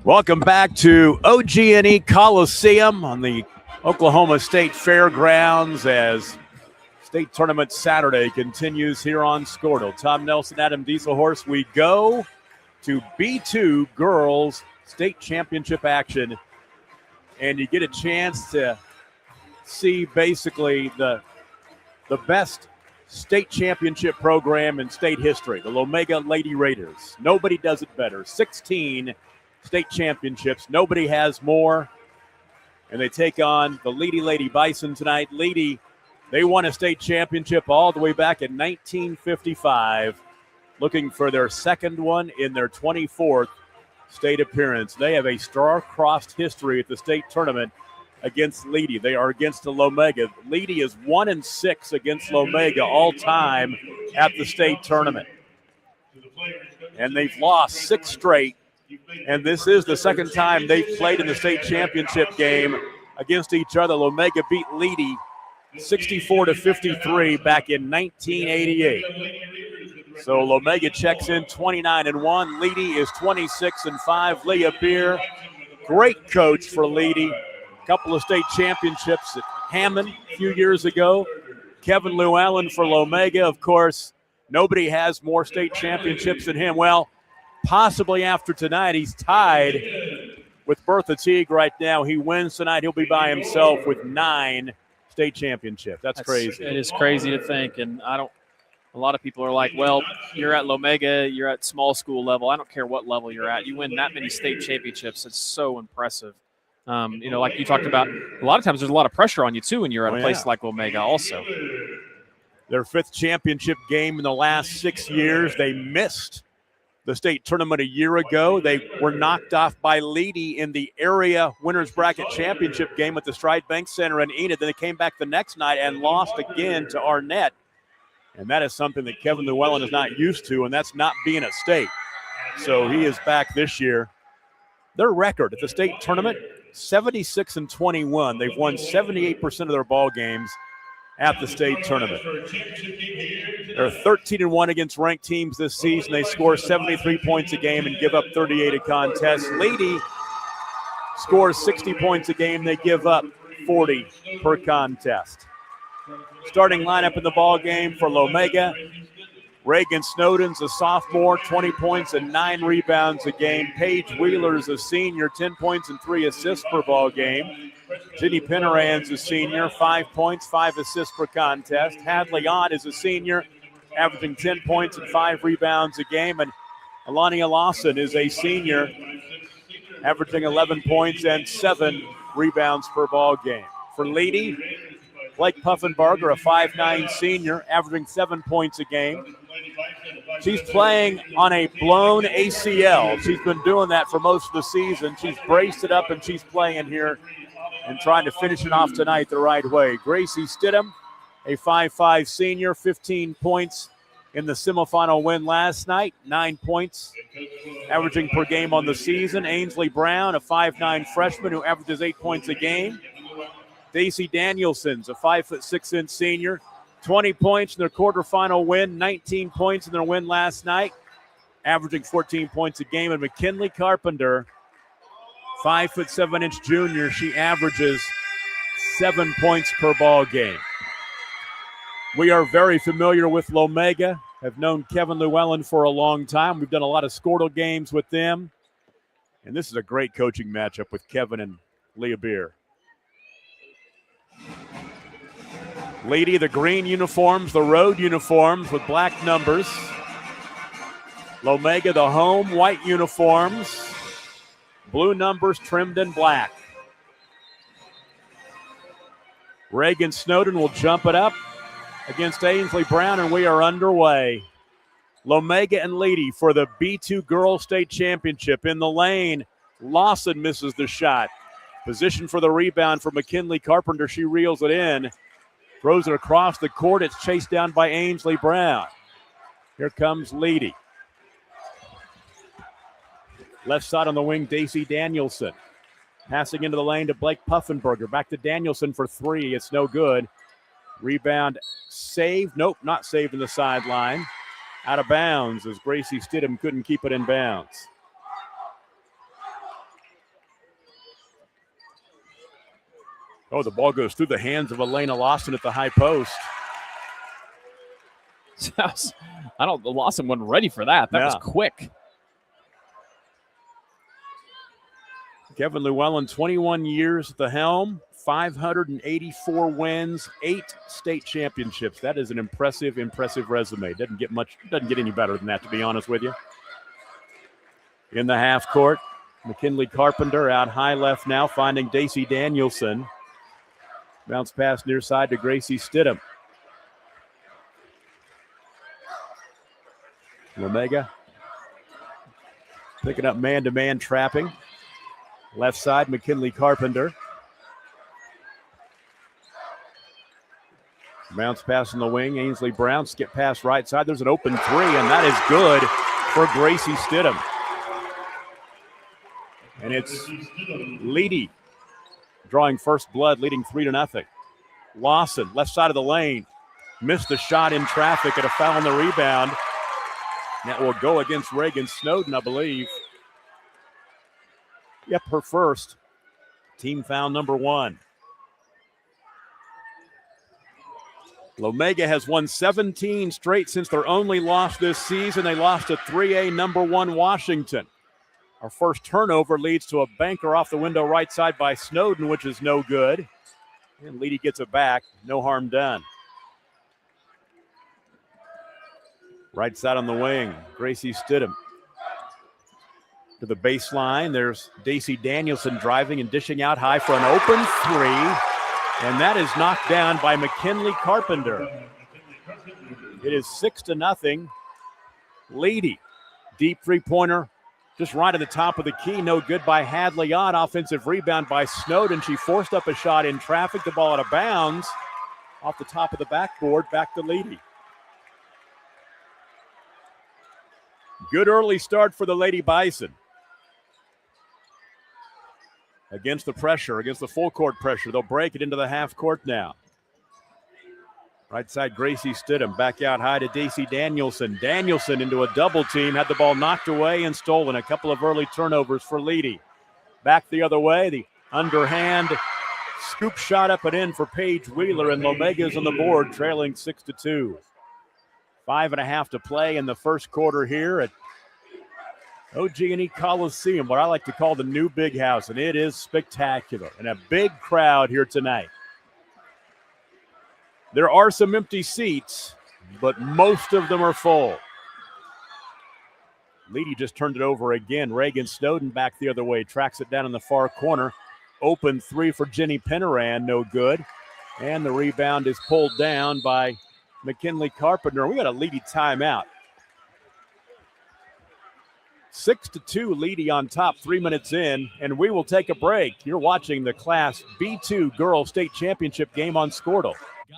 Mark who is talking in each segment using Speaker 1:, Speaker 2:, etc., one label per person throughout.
Speaker 1: Welcome back to OG&E Coliseum on the Oklahoma State Fairgrounds as state tournament Saturday continues here on Scortal. Tom Nelson, Adam Dieselhorse. We go to B2 Girls State Championship action, and you get a chance to see basically the best state championship program in state history, the Lomega Lady Raiders. Nobody does it better. 16 state championships. Nobody has more. And they take on the Leedey Lady Bison tonight. Leedey, they won a state championship all the way back in 1955, looking for their second one in their 24th state appearance. They have a star-crossed history at the state tournament against Leedey. They are against the Lomega. Leedey is 1-6 against Lomega all time at the state tournament. And they've lost 6 straight. And this is the second time they've played in the state championship game against each other. Lomega beat Leedey 64-53 back in 1988. So Lomega checks in 29-1. Leedey is 26-5. Leah Beer, great coach for Leedey. Couple of state championships at Hammond a few years ago. Kevin Llewellyn for Lomega. Of course, nobody has more state championships than him. Well, possibly after tonight, he's tied with Bertha Teague right now. He wins tonight, he'll be by himself with 9 state championships. That's crazy.
Speaker 2: It is crazy to think, and a lot of people are like, well, you're at Lomega, you're at small school level. I don't care what level you're at. You win that many state championships. It's so impressive. Like you talked about, a lot of times there's a lot of pressure on you, too, when you're at a place like Lomega also.
Speaker 1: Their 5th championship game in the last 6 years. They missed the state tournament a year ago. They were knocked off by Leedey in the area winners bracket championship game at the Stride Bank Center in Enid. Then they came back the next night and lost again to Arnett. And that is something that Kevin Llewellyn is not used to, and that's not being a state. So he is back this year. Their record at the state tournament, 76-21. They've won 78% of their ball games at the state tournament. They're 13-1 against ranked teams this season. They score 73 points a game and give up 38 a contest. Leedey scores 60 points a game. They give up 40 per contest. Starting lineup in the ball game for Lomega. Reagan Snowden's a sophomore, 20 points and 9 rebounds a game. Paige Wheeler's a senior, 10 points and 3 assists per ball game. Ginny Penneran's a senior, 5 points, 5 assists per contest. Hadley Ott is a senior, averaging 10 points and 5 rebounds a game. And Alania Lawson is a senior, averaging 11 points and 7 rebounds per ball game. For Leedey, Blake Puffenbarger, a 5'9 senior, averaging 7 points a game. She's playing on a blown ACL. She's been doing that for most of the season. She's braced it up, and she's playing here and trying to finish it off tonight the right way. Gracie Stidham, a 5'5 senior, 15 points in the semifinal win last night, 9 points averaging per game on the season. Ainsley Brown, a 5'9 freshman who averages 8 points a game. Daisy Danielson's a 5'6" senior, 20 points in their quarterfinal win, 19 points in their win last night, averaging 14 points a game. And McKinley Carpenter, 5'7" junior, she averages 7 points per ball game. We are very familiar with Lomega, have known Kevin Llewellyn for a long time. We've done a lot of Scortal games with them. And this is a great coaching matchup with Kevin and Leah Beer. Leedey, the green uniforms, the road uniforms with black numbers. Lomega, the home white uniforms, blue numbers trimmed in black. Reagan Snowden will jump it up against Ainsley Brown, and we are underway. Lomega and Leedey for the B2 Girls State Championship. In the lane, Lawson misses the shot. Position for the rebound for McKinley Carpenter. She reels it in. Throws it across the court. It's chased down by Ainsley Brown. Here comes Leedey. Left side on the wing, Daisy Danielson. Passing into the lane to Blake Puffenbarger. Back to Danielson for 3. It's no good. Rebound saved. Nope, not saved in the sideline. Out of bounds as Gracie Stidham couldn't keep it in bounds. Oh, the ball goes through the hands of Elena Lawson at the high post.
Speaker 2: Lawson wasn't ready for that. That was quick.
Speaker 1: Kevin Llewellyn, 21 years at the helm, 584 wins, 8 state championships. That is an impressive resume. Doesn't get any better than that, to be honest with you. In the half court, McKinley Carpenter out high left now, finding Daisy Danielson. Bounce pass near side to Gracie Stidham. Lomega picking up man-to-man trapping. Left side, McKinley Carpenter. Bounce pass in the wing. Ainsley Brown skip pass right side. There's an open three, and that is good for Gracie Stidham. And it's Leedey drawing first blood, leading 3-0. Lawson, left side of the lane. Missed the shot in traffic, and a foul on the rebound. That will go against Reagan Snowden, I believe. Yep, her first. Team foul number 1. Lomega has won 17 straight since their only loss this season. They lost to 3A number 1 Washington. Our first turnover leads to a banker off the window right side by Snowden, which is no good. And Leedey gets it back. No harm done. Right side on the wing, Gracie Stidham. To the baseline, there's Daisy Danielson driving and dishing out high for an open three. And that is knocked down by McKinley Carpenter. It is 6-0. Leedey, deep three-pointer, just right at the top of the key. No good by Hadley Ott. Offensive rebound by Snowden. She forced up a shot in traffic. The ball out of bounds. Off the top of the backboard, back to Leedey. Good early start for the Lady Bison. Against the pressure, against the full court pressure. They'll break it into the half court now. Right side, Gracie Stidham. Back out high to Daisy Danielson. Danielson into a double team. Had the ball knocked away and stolen. A couple of early turnovers for Leedey. Back the other way. The underhand scoop shot up and in for Paige Wheeler. And Lomega's on the board, trailing 6-2. 5.5 to play in the first quarter here at OG&E Coliseum, what I like to call the new Big House, and it is spectacular and a big crowd here tonight. There are some empty seats, but most of them are full. Leedey just turned it over again. Reagan Snowden back the other way, tracks it down in the far corner. Open three for Jenny Penneran, no good. And the rebound is pulled down by McKinley Carpenter. We got a Leedey timeout. 6-2 Leedey on top, 3 minutes in, and we will take a break. You're watching the Class B2 Girls State Championship game on Squirtle.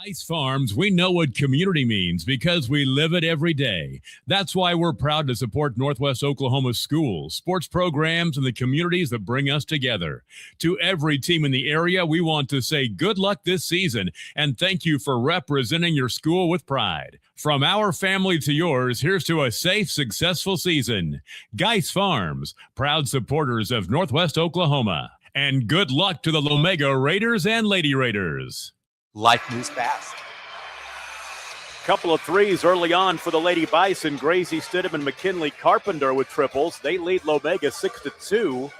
Speaker 3: Geis Farms, we know what community means because we live it every day. That's why we're proud to support Northwest Oklahoma schools, sports programs, and the communities that bring us together. To every team in the area, we want to say good luck this season and thank you for representing your school with pride. From our family to yours, here's to a safe, successful season. Geis Farms, proud supporters of Northwest Oklahoma. And good luck to the Lomega Raiders and Lady Raiders.
Speaker 4: Life moves fast.
Speaker 1: Couple of threes early on for the Lady Bison. Gracie Stidham and McKinley Carpenter with triples. They lead Lomega 6-2.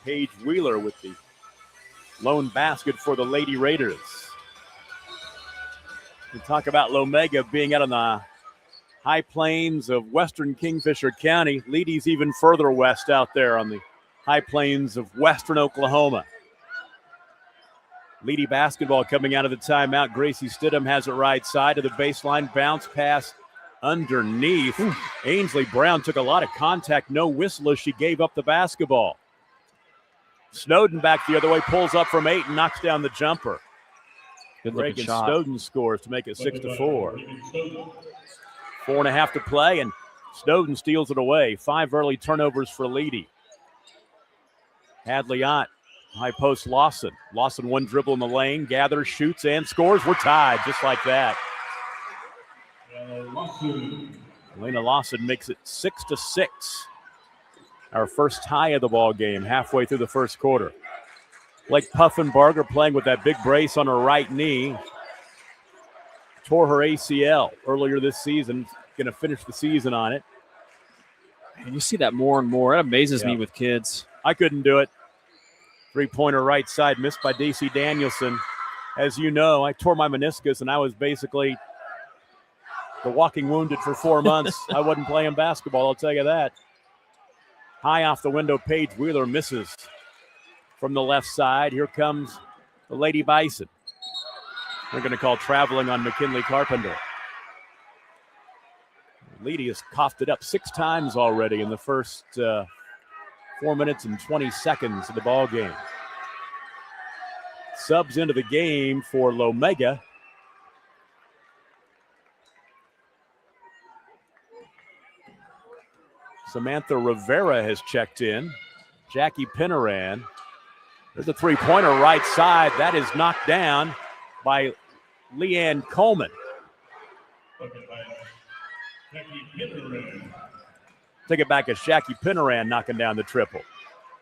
Speaker 1: Paige Wheeler with the lone basket for the Lady Raiders. We talk about Lomega being out on the high plains of western Kingfisher County. Leedey's even further west out there on the high plains of western Oklahoma. Leedey basketball coming out of the timeout. Gracie Stidham has it right side to the baseline. Bounce pass underneath. Ainsley Brown took a lot of contact. No whistle as she gave up the basketball. Snowden back the other way. Pulls up from 8 and knocks down the jumper.
Speaker 2: Good
Speaker 1: Reagan
Speaker 2: shot.
Speaker 1: Snowden scores to make it 6-4. 4.5 to play, and Snowden steals it away. 5 early turnovers for Leedey. Hadley Ott. High post Lawson. Lawson one dribble in the lane, gathers, shoots, and scores. We're tied just like that. Elena Lawson makes it 6-6. Our first tie of the ball game halfway through the first quarter. Blake Puffenbarger playing with that big brace on her right knee. Tore her ACL earlier this season. Going to finish the season on it.
Speaker 2: And you see that more and more. It amazes me with kids.
Speaker 1: I couldn't do it. Three-pointer right side missed by Daisy Danielson. As you know, I tore my meniscus, and I was basically the walking wounded for 4 months. I wasn't playing basketball, I'll tell you that. High off the window, Paige Wheeler misses from the left side. Here comes the Lady Bison. They're going to call traveling on McKinley Carpenter. Leedey has coughed it up 6 times already in the first 4 minutes and 20 seconds of the ball game. Subs into the game for Lomega. Samantha Rivera has checked in. Jackie Pinaran. There's a three-pointer right side. That is knocked down by Leanne Coleman. Take it back as Jackie Pinaran knocking down the triple.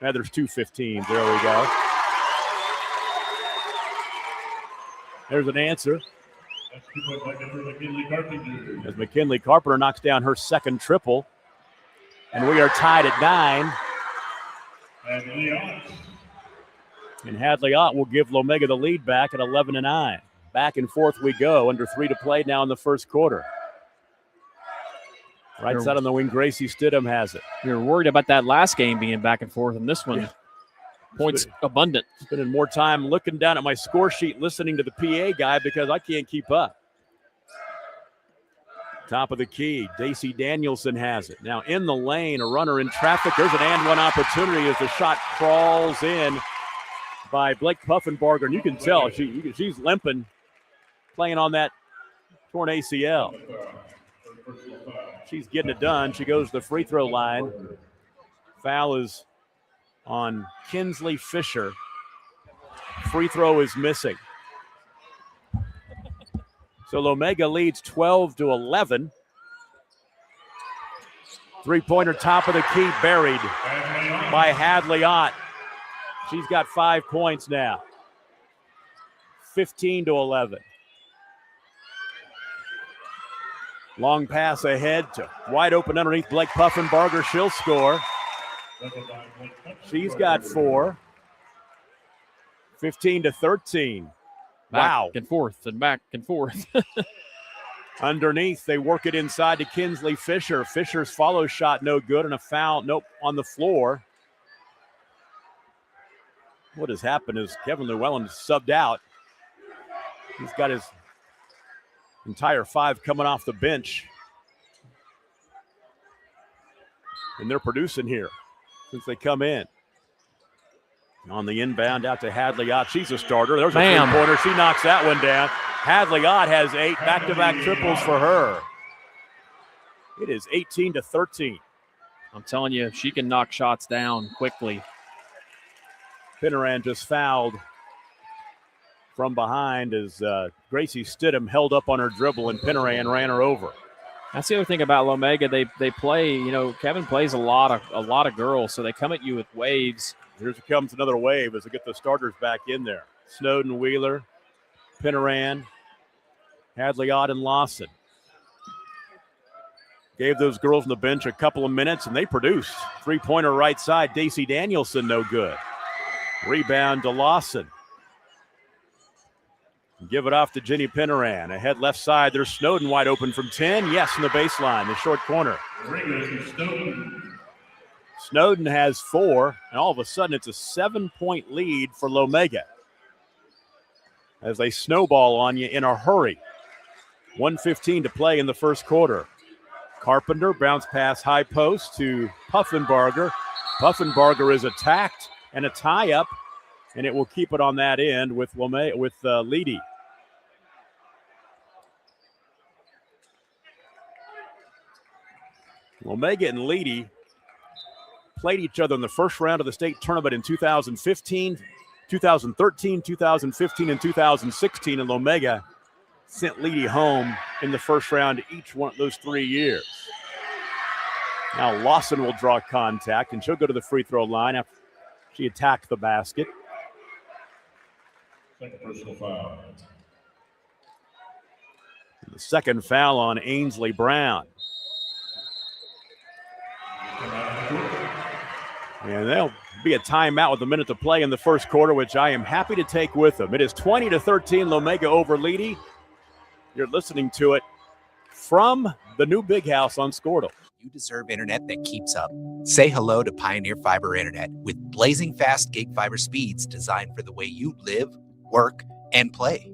Speaker 1: Now there's 2:15. There we go. There's an answer. As McKinley Carpenter knocks down her second triple. And we are tied at 9. And Hadley Ott will give Lomega the lead back at 11-9. Back and forth we go. Under 3 to play now in the first quarter. Right side on the wing, Gracie Stidham has it.
Speaker 2: We were worried about that last game being back and forth, and this one, points abundant.
Speaker 1: Spending more time looking down at my score sheet, listening to the PA guy because I can't keep up. Top of the key, Daisy Danielson has it. Now in the lane, a runner in traffic. There's an and one opportunity as the shot crawls in by Blake Puffenbarger. And you can tell she's limping, playing on that torn ACL. She's getting it done. She goes to the free throw line. Foul is on Kinsley Fisher. Free throw is missing. So Lomega leads 12-11. Three-pointer top of the key buried by Hadley Ott. She's got 5 points now. 15-11. Long pass ahead to wide open underneath Blake Puffenbarger. She'll score. She's got 4. 15-13. Wow.
Speaker 2: Back and forth and back and forth.
Speaker 1: Underneath, they work it inside to Kinsley Fisher. Fisher's follow shot no good, and a foul, nope, on the floor. What has happened is Kevin Llewellyn subbed out. He's got his entire 5 coming off the bench. And they're producing here since they come in. On the inbound out to Hadley Ott. She's a starter. There's a three-pointer. She knocks that one down. Hadley Ott has 8 back-to-back triples for her. It is 18-13.
Speaker 2: I'm telling you, she can knock shots down quickly.
Speaker 1: Pinaran just fouled from behind as Gracie Stidham held up on her dribble and Pinaran ran her over.
Speaker 2: That's the other thing about Lomega. They play, Kevin plays a lot of girls, so they come at you with waves.
Speaker 1: Here comes another wave as they get the starters back in there. Snowden, Wheeler, Pinaran, Hadley Ott, and Lawson. Gave those girls on the bench a couple of minutes, and they produced. Three-pointer right side, Daisy Danielson, no good. Rebound to Lawson. Give it off to Jenny Pinaran. Ahead left side, there's Snowden wide open from 10. Yes, in the baseline, the short corner. Snowden has 4, and all of a sudden it's a 7-point lead for Lomega as they snowball on you in a hurry. 1:15 to play in the first quarter. Carpenter bounce pass high post to Puffenbarger. Puffenbarger is attacked and a tie-up, and it will keep it on that end with Leedey. Lomega and Leedey played each other in the first round of the state tournament in 2015, 2013, 2015, and 2016, and Lomega sent Leedey home in the first round each one of those 3 years. Now Lawson will draw contact, and she'll go to the free throw line after she attacked the basket.
Speaker 3: Personal foul.
Speaker 1: The second foul on Ainsley Brown. And there'll be a timeout with a minute to play in the first quarter, which I am happy to take with them. It is 20-13, Lomega over Leedey. You're listening to it from the new big house on Squirtle.
Speaker 4: You deserve internet that keeps up. Say hello to Pioneer Fiber Internet with blazing fast gig fiber speeds designed for the way you live, work, and play.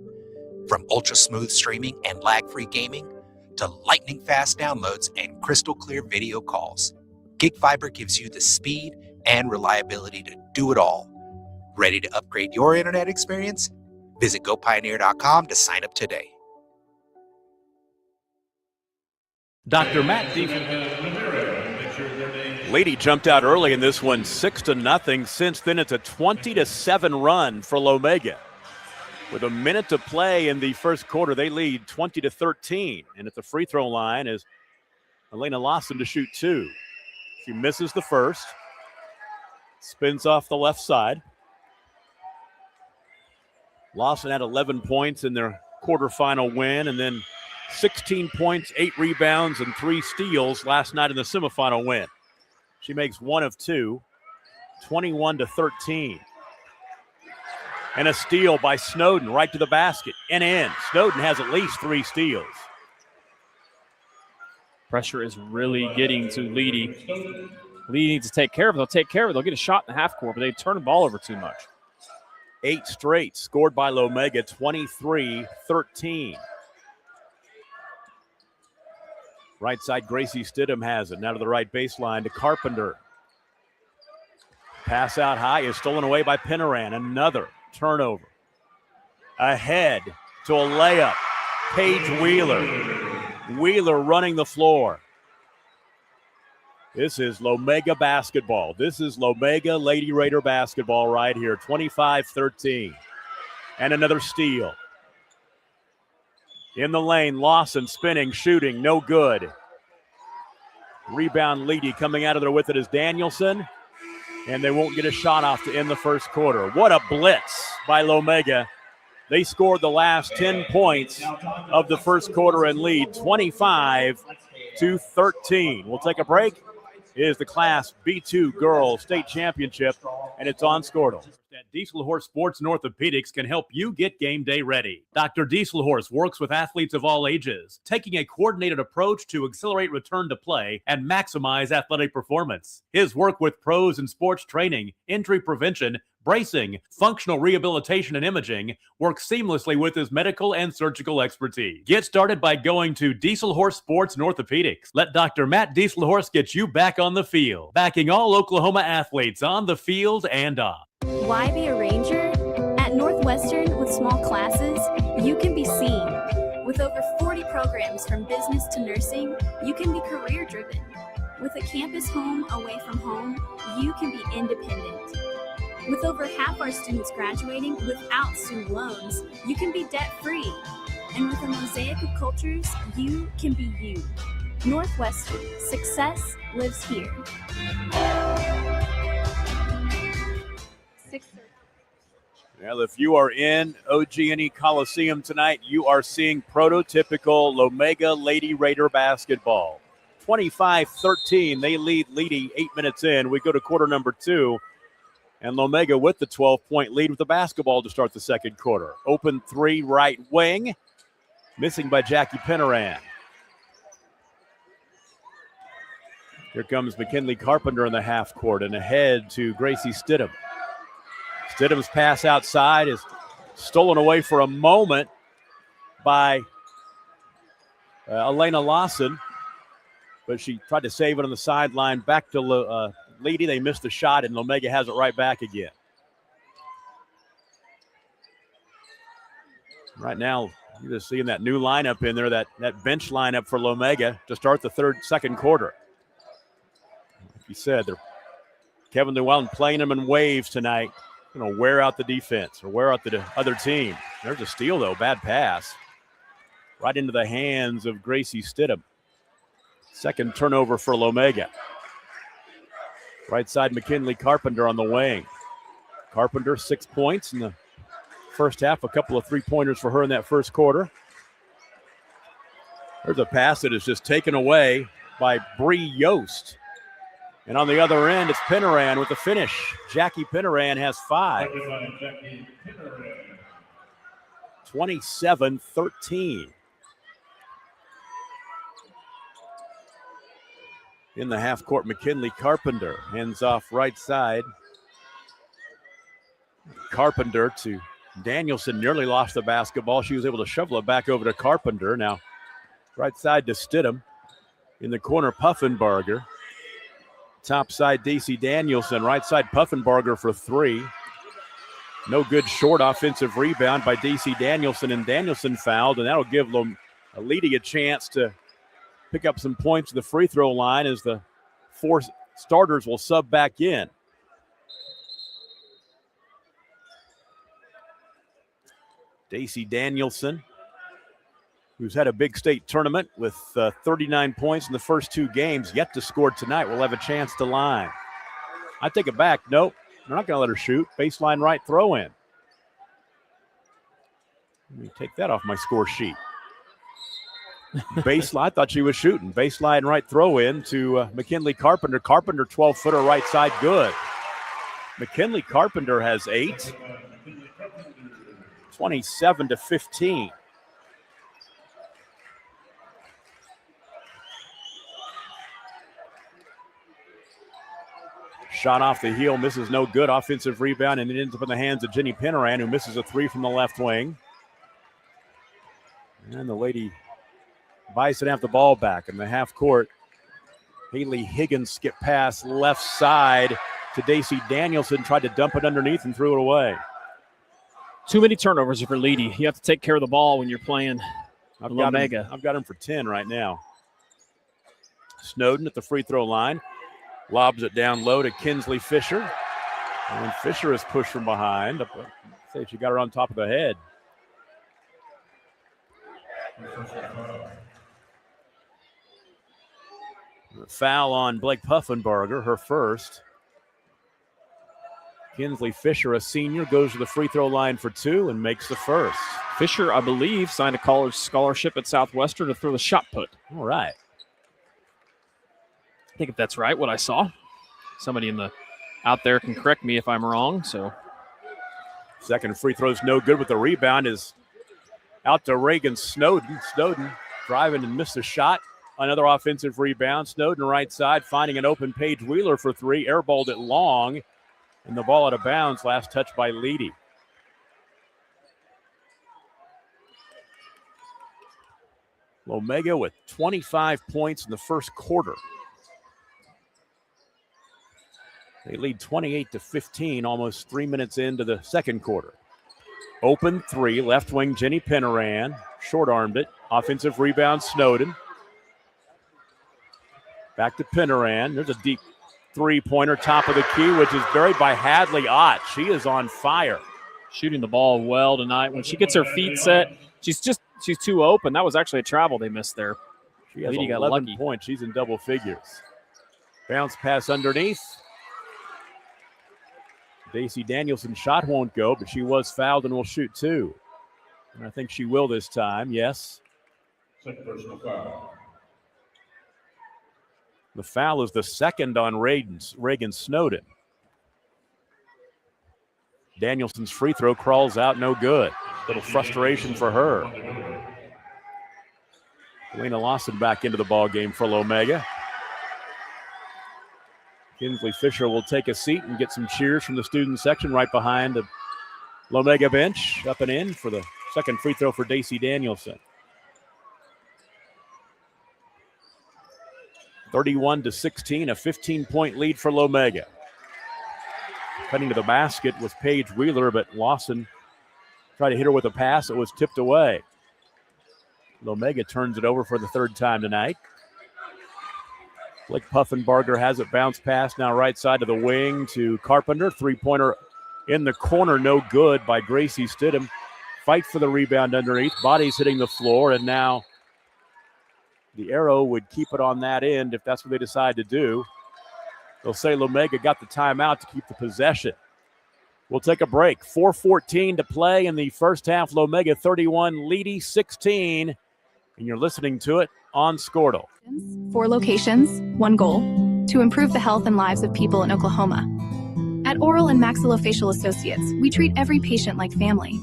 Speaker 4: From ultra-smooth streaming and lag-free gaming to lightning-fast downloads and crystal-clear video calls, Gig Fiber gives you the speed and reliability to do it all. Ready to upgrade your internet experience? Visit GoPioneer.com to sign up today.
Speaker 1: Dr. Matt Leedey jumped out early in this one, 6-0. Since then, it's a 20-7 run for Lomega. With a minute to play in the first quarter, they lead 20-13. And at the free throw line is Elena Lawson to shoot two. She misses the first. Spins off the left side. Lawson had 11 points in their quarterfinal win, and then 16 points, 8 rebounds, and 3 steals last night in the semifinal win. She makes one of two, 21-13. And a steal by Snowden right to the basket and in. Snowden has at least 3 steals.
Speaker 2: Pressure is really getting to Leedey. Leedey needs to take care of it. They'll take care of it. They'll get a shot in the half court, but they turn the ball over too much.
Speaker 1: 8 straight scored by Lomega, 23-13. Right side, Gracie Stidham has it. Now to the right baseline to Carpenter. Pass out high is stolen away by Pinaran. Another turnover. Ahead to a layup. Paige Wheeler. Wheeler running the floor. This is Lomega basketball. This is Lomega Lady Raider basketball right here. 25-13. And another steal. In the lane, Lawson spinning, shooting, no good. Rebound Leedey coming out of there with it is Danielson. And they won't get a shot off to end the first quarter. What a blitz by Lomega. They scored the last 10 points of the first quarter and lead 25-13. We'll take a break. It is the Class B2 Girls State Championship, and it's on Squirtle. Dieselhorse Sports and Orthopedics can help you get game day ready. Dr. Dieselhorse works with athletes of all ages, taking a coordinated approach to accelerate return to play and maximize athletic performance. His work with pros in sports training, injury prevention, bracing, functional rehabilitation, and imaging works seamlessly with his medical and surgical expertise. Get started by going to Dieselhorse Sports and Orthopedics. Let Dr. Matt Dieselhorse get you back on the field, backing all Oklahoma athletes on the field and off.
Speaker 5: Why be a ranger? At Northwestern, with small classes, you can be seen. With over 40 programs from business to nursing, you can be career-driven. With a campus home away from home, you can be independent. With over half our students graduating without student loans, you can be debt-free. And with a mosaic of cultures, you can be you. Northwestern, success lives here.
Speaker 1: Well, if you are in OG&E Coliseum tonight, you are seeing prototypical Lomega Lady Raider basketball. 25-13, they lead Leedey 8 minutes in. We go to quarter number 2, and Lomega with the 12-point lead with the basketball to start the second quarter. Open 3 right wing, missing by Jackie Pinaran. Here comes McKinley Carpenter in the half court and ahead to Gracie Stidham. Stidham's pass outside is stolen away for a moment by Elena Lawson, but she tried to save it on the sideline. Back to Leedey. They missed the shot, and Lomega has it right back again. Right now, you're just seeing that new lineup in there, that bench lineup for Lomega to start the second quarter. Like you said, Kevin Llewellyn playing them in waves tonight. Going to wear out the defense or wear out the other team. There's a steal, though. Bad pass. Right into the hands of Gracie Stidham. Second turnover for Lomega. Right side, McKinley Carpenter on the wing. Carpenter, 6 points in the first half. A couple of three-pointers for her in that first quarter. There's a pass that is just taken away by Bree Yost. And on the other end, it's Pinaran with the finish. Jackie Pinaran has 5. 27-13. In the half court, McKinley Carpenter hands off right side. Carpenter to Danielson, nearly lost the basketball. She was able to shovel it back over to Carpenter. Now right side to Stidham. In the corner, Puffenbarger. Top side, DC Danielson. Right side, Puffenbarger for 3. No good short offensive rebound by DC Danielson, and Danielson fouled, and that'll give Leedey a chance to pick up some points at the free throw line as the 4 starters will sub back in. DC Danielson, who's had a big state tournament with 39 points in the first 2 games, yet to score tonight, will have a chance to line. I take it back. Nope, they're not going to let her shoot. Baseline right throw in. Let me take that off my score sheet. Baseline, I thought she was shooting. Baseline right throw in to McKinley Carpenter. Carpenter, 12-footer right side, good. McKinley Carpenter has 8. 27-15. Shot off the heel, misses no good. Offensive rebound, and it ends up in the hands of Jenny Pinaran, who misses a 3 from the left wing. And the Lady Bison have the ball back in the half court. Haley Higgins skip pass left side to Daisy Danielson, tried to dump it underneath and threw it away.
Speaker 2: Too many turnovers for Leedey. You have to take care of the ball when you're playing Lomega.
Speaker 1: I've got him for 10 right now. Snowden at the free throw line. Lobs it down low to Kinsley Fisher. And Fisher is pushed from behind. Say she got her on top of the head. Foul on Blake Puffenbarger, her first. Kinsley Fisher, a senior, goes to the free throw line for 2 and makes the first.
Speaker 2: Fisher, I believe, signed a college scholarship at Southwestern to throw the shot put.
Speaker 1: All right.
Speaker 2: I think if that's right, what I saw. Somebody out there can correct me if I'm wrong. So,
Speaker 1: second free throw's no good, with the rebound is out to Reagan Snowden. Snowden driving and missed a shot. Another offensive rebound. Snowden right side, finding an open Paige Wheeler for 3. Airballed it long, and the ball out of bounds. Last touch by Leedey. Lomega with 25 points in the first quarter. They lead 28-15, almost 3 minutes into the second quarter. Open 3, left wing Jenny Pinaran, short-armed it. Offensive rebound, Snowden. Back to Pinaran. There's a deep three-pointer, top of the key, which is buried by Hadley Ott. She is on fire.
Speaker 2: Shooting the ball well tonight. When she gets her feet set, she's too open. That was actually a travel they missed there.
Speaker 1: She has 11 points. She's in double figures. Bounce pass underneath. Daisy Danielson's shot won't go, but she was fouled and will shoot 2. And I think she will this time, yes.
Speaker 6: Second personal foul.
Speaker 1: The foul is the second on Reagan Snowden. Danielson's free throw crawls out, no good. Little frustration for her. Elena Lawson back into the ball game for Lomega. Kinsley Fisher will take a seat and get some cheers from the student section right behind the Lomega bench. Up and in for the second free throw for Daisy Danielson. 31-16, a 15-point lead for Lomega. Cutting to the basket with Paige Wheeler, but Lawson tried to hit her with a pass that was tipped away. Lomega turns it over for the 3rd time tonight. Blake Puffenbarger has it, bounce pass now right side to the wing to Carpenter. 3-pointer in the corner, no good by Gracie Stidham. Fight for the rebound underneath. Bodies hitting the floor, and now the arrow would keep it on that end if that's what they decide to do. They'll say Lomega got the timeout to keep the possession. We'll take a break. 4:14 to play in the first half. Lomega 31, Leedey 16. And you're listening to it on Squirtle.
Speaker 7: 4 locations, 1 goal: to improve the health and lives of people in Oklahoma. At Oral and Maxillofacial Associates, we treat every patient like family.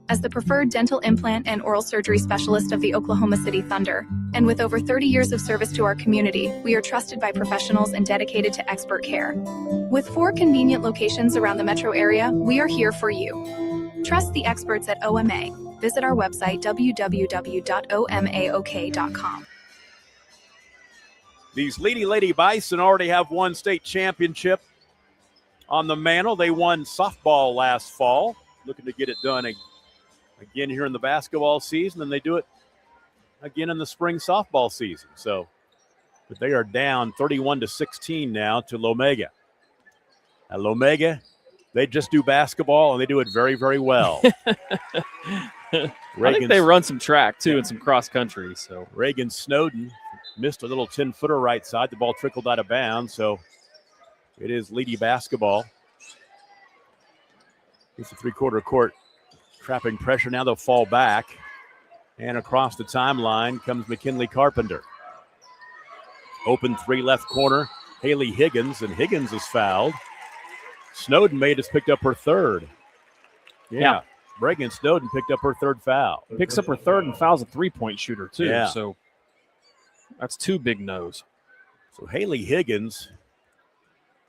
Speaker 7: As the preferred dental implant and oral surgery specialist of the Oklahoma City Thunder, and with over 30 years of service to our community, we are trusted by professionals and dedicated to expert care. With 4 convenient locations around the metro area, we are here for you. Trust the experts at OMA. Visit our website, www.omaok.com.
Speaker 1: These Leedey Lady Bison already have won state championship on the mantle. They won softball last fall, looking to get it done again here in the basketball season, and they do it again in the spring softball season. So, but they are down 31-16 now to Lomega. At Lomega, they just do basketball, and they do it very, very well.
Speaker 2: I think they run some track, too, and some cross-country. So
Speaker 1: Reagan Snowden missed a little 10-footer right side. The ball trickled out of bounds, so it is Leedey basketball. It's a three-quarter court, trapping pressure. Now they'll fall back. And across the timeline comes McKinley Carpenter. Open 3 left corner, Haley Higgins, and Higgins is fouled. Snowden has picked up her 3rd. Yeah. Reagan Snowden picked up her 3rd foul.
Speaker 2: Picks up her 3rd and fouls a three-point shooter, too.
Speaker 1: Yeah.
Speaker 2: So that's 2 big no's.
Speaker 1: So Haley Higgins,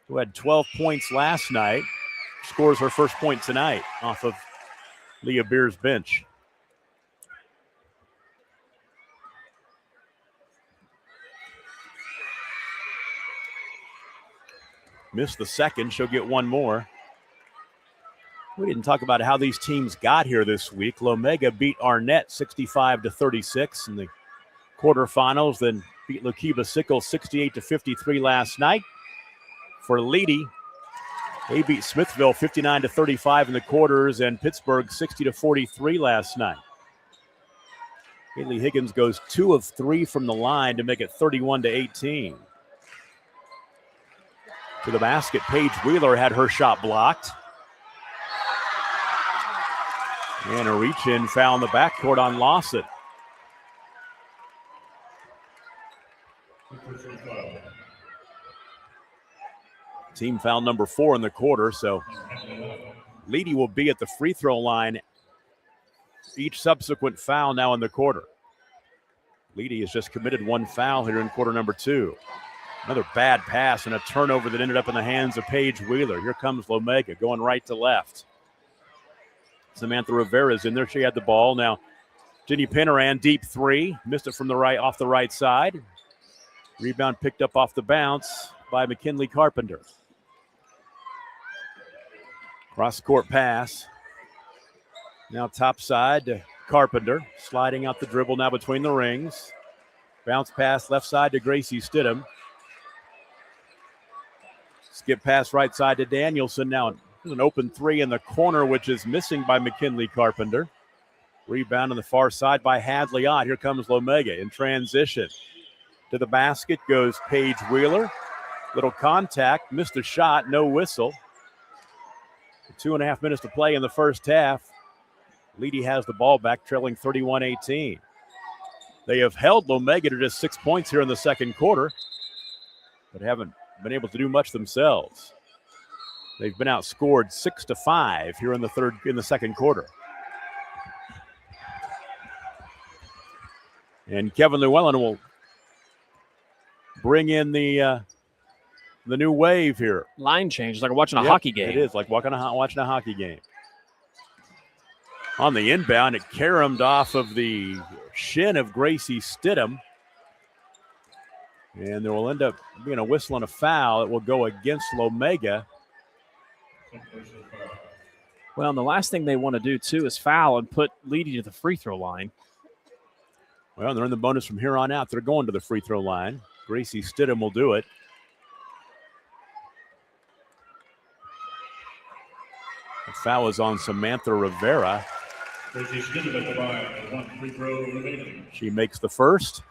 Speaker 1: who had 12 points last night, scores her first point tonight off of Leah Beer's bench. Missed the second. She'll get one more. We didn't talk about how these teams got here this week. Lomega beat Arnett 65-36 in the quarterfinals, then beat Lookeba Sickle 68-53 last night. For Leedey, they beat Smithville 59-35 in the quarters and Pittsburgh 60-43 last night. Haley Higgins goes 2 of 3 from the line to make it 31-18. To the basket, Paige Wheeler had her shot blocked. And a reach-in foul in the backcourt on Lawson. Team foul number 4 in the quarter, so Leedey will be at the free throw line each subsequent foul now in the quarter. Leedey has just committed 1 foul here in quarter number 2. Another bad pass and a turnover that ended up in the hands of Paige Wheeler. Here comes Lomega going right to left. Samantha Rivera's in there. She had the ball. Now, Jenny Pinaran, deep 3. Missed it from the right, off the right side. Rebound picked up off the bounce by McKinley Carpenter. Cross-court pass. Now top side to Carpenter. Sliding out the dribble now between the rings. Bounce pass left side to Gracie Stidham. Skip pass right side to Danielson. Now an open 3 in the corner, which is missing by McKinley Carpenter. Rebound on the far side by Hadley Ott. Here comes Lomega in transition. To the basket goes Paige Wheeler. Little contact, missed a shot, no whistle. 2.5 minutes to play in the first half. Leedey has the ball back, trailing 31-18. They have held Lomega to just 6 points here in the second quarter, but haven't been able to do much themselves. They've been outscored 6-5 here in the second quarter. And Kevin Llewellyn will bring in the new wave here.
Speaker 2: Line change, it's like watching a hockey game.
Speaker 1: It is like watching a hockey game. On the inbound, it caromed off of the shin of Gracie Stidham. And there will end up being a whistle and a foul. It will go against Lomega.
Speaker 2: Well, and the last thing they want to do, too, is foul and put Leedey to the free throw line.
Speaker 1: Well, they're in the bonus from here on out. They're going to the free throw line. Gracie Stidham will do it. The foul is on Samantha Rivera. She makes the first.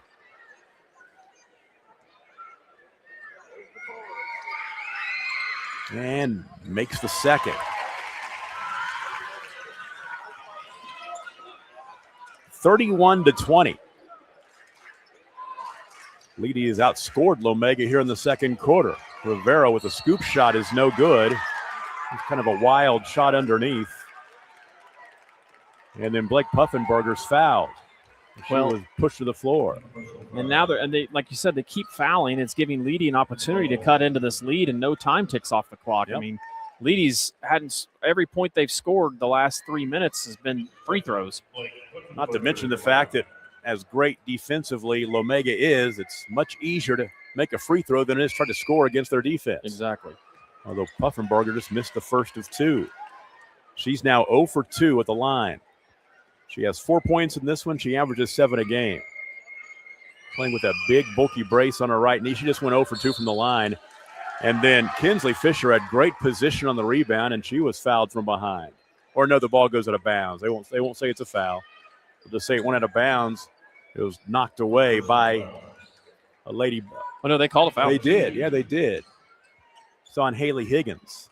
Speaker 1: And makes the second. 31-20. Leedey has outscored Lomega here in the second quarter. Rivera with a scoop shot is no good. It's kind of a wild shot underneath. And then Blake Puffenberger's fouled. She was pushed to the floor.
Speaker 2: And now they, like you said, they keep fouling. It's giving Leedey an opportunity to cut into this lead, and no time ticks off the clock.
Speaker 1: Yep.
Speaker 2: I mean, Leedey's every point they've scored the last 3 minutes has been free throws.
Speaker 1: Not to mention the fact that as great defensively Lomega is, it's much easier to make a free throw than it is try to score against their defense.
Speaker 2: Exactly.
Speaker 1: Although Puffenberger just missed the first of two. She's now 0 for 2 at the line. She has 4 points in this one. She averages 7 a game. Playing with that big, bulky brace on her right knee. She just went 0 for 2 from the line. And then Kinsley Fisher had great position on the rebound, and she was fouled from behind. Or no, the ball goes out of bounds. They won't say it's a foul. They'll just say it went out of bounds. It was knocked away by a lady.
Speaker 2: Oh, no, they called a foul.
Speaker 1: They did. Yeah, they did. It's on Haley Higgins.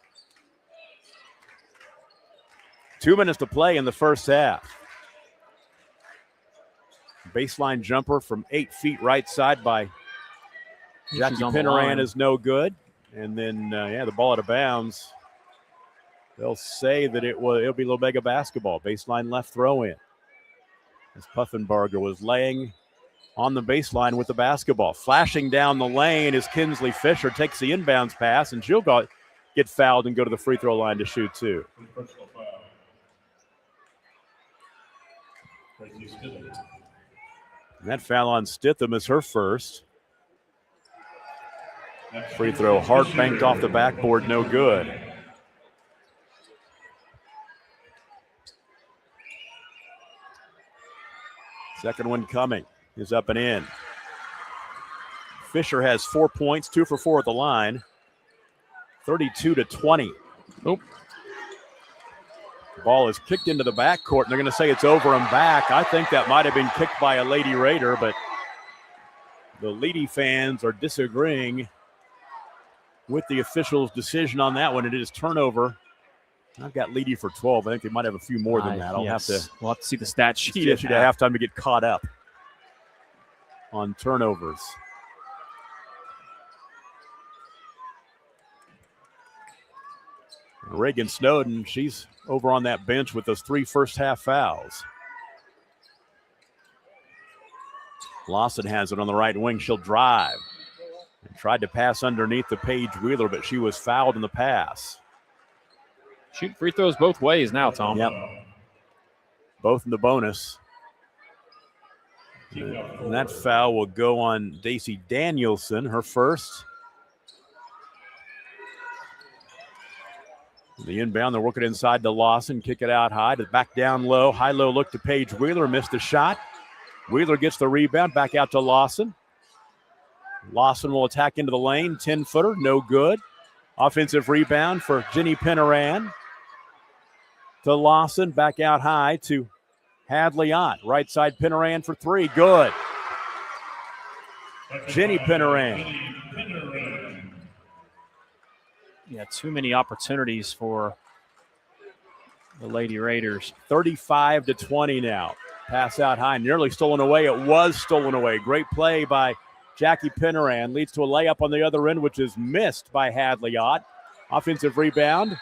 Speaker 1: 2 minutes to play in the first half. Baseline jumper from 8 feet right side by Jackie Pinaran is no good. And then, the ball out of bounds. They'll say that it'll be Lomega basketball. Baseline left throw in. As Puffenberger was laying on the baseline with the basketball. Flashing down the lane as Kinsley Fisher takes the inbounds pass, and she'll get fouled and go to the free throw line to shoot two. And that foul on Stitham is her first. Free throw hard banked off the backboard, no good. Second one coming is up and in. Fisher has 4 points, 2 for 4 at the line. 32-20.
Speaker 2: Nope.
Speaker 1: The ball is kicked into the backcourt, and they're going to say it's over and back. I think that might have been kicked by a Lady Raider, but the Leedey fans are disagreeing with the official's decision on that one. It is turnover. I've got Leedey for 12. I think they might have a few more than that.
Speaker 2: We'll have to see the stat sheet.
Speaker 1: At halftime to get caught up on turnovers. Reagan Snowden, she's over on that bench with those 3 first half fouls. Lawson has it on the right wing. She'll drive. And tried to pass underneath the Paige Wheeler, but she was fouled in the pass.
Speaker 2: Shoot free throws both ways now, Tom.
Speaker 1: Yep. Both in the bonus. And that foul will go on Daisy Danielson, her first. The inbound, they're working inside to Lawson, kick it out high, to back down low. High-low look to Paige Wheeler, missed the shot. Wheeler gets the rebound, back out to Lawson. Lawson will attack into the lane, 10-footer, no good. Offensive rebound for Jenny Pinaran. To Lawson, back out high to Hadley-Ott. Right side Pinaran for 3, good. Jenny Pinaran.
Speaker 2: Yeah, too many opportunities for the Lady Raiders.
Speaker 1: 35-20 now. Pass out high, nearly stolen away. It was stolen away. Great play by Jackie Pinaran. Leads to a layup on the other end, which is missed by Hadley-Ott. Offensive rebound.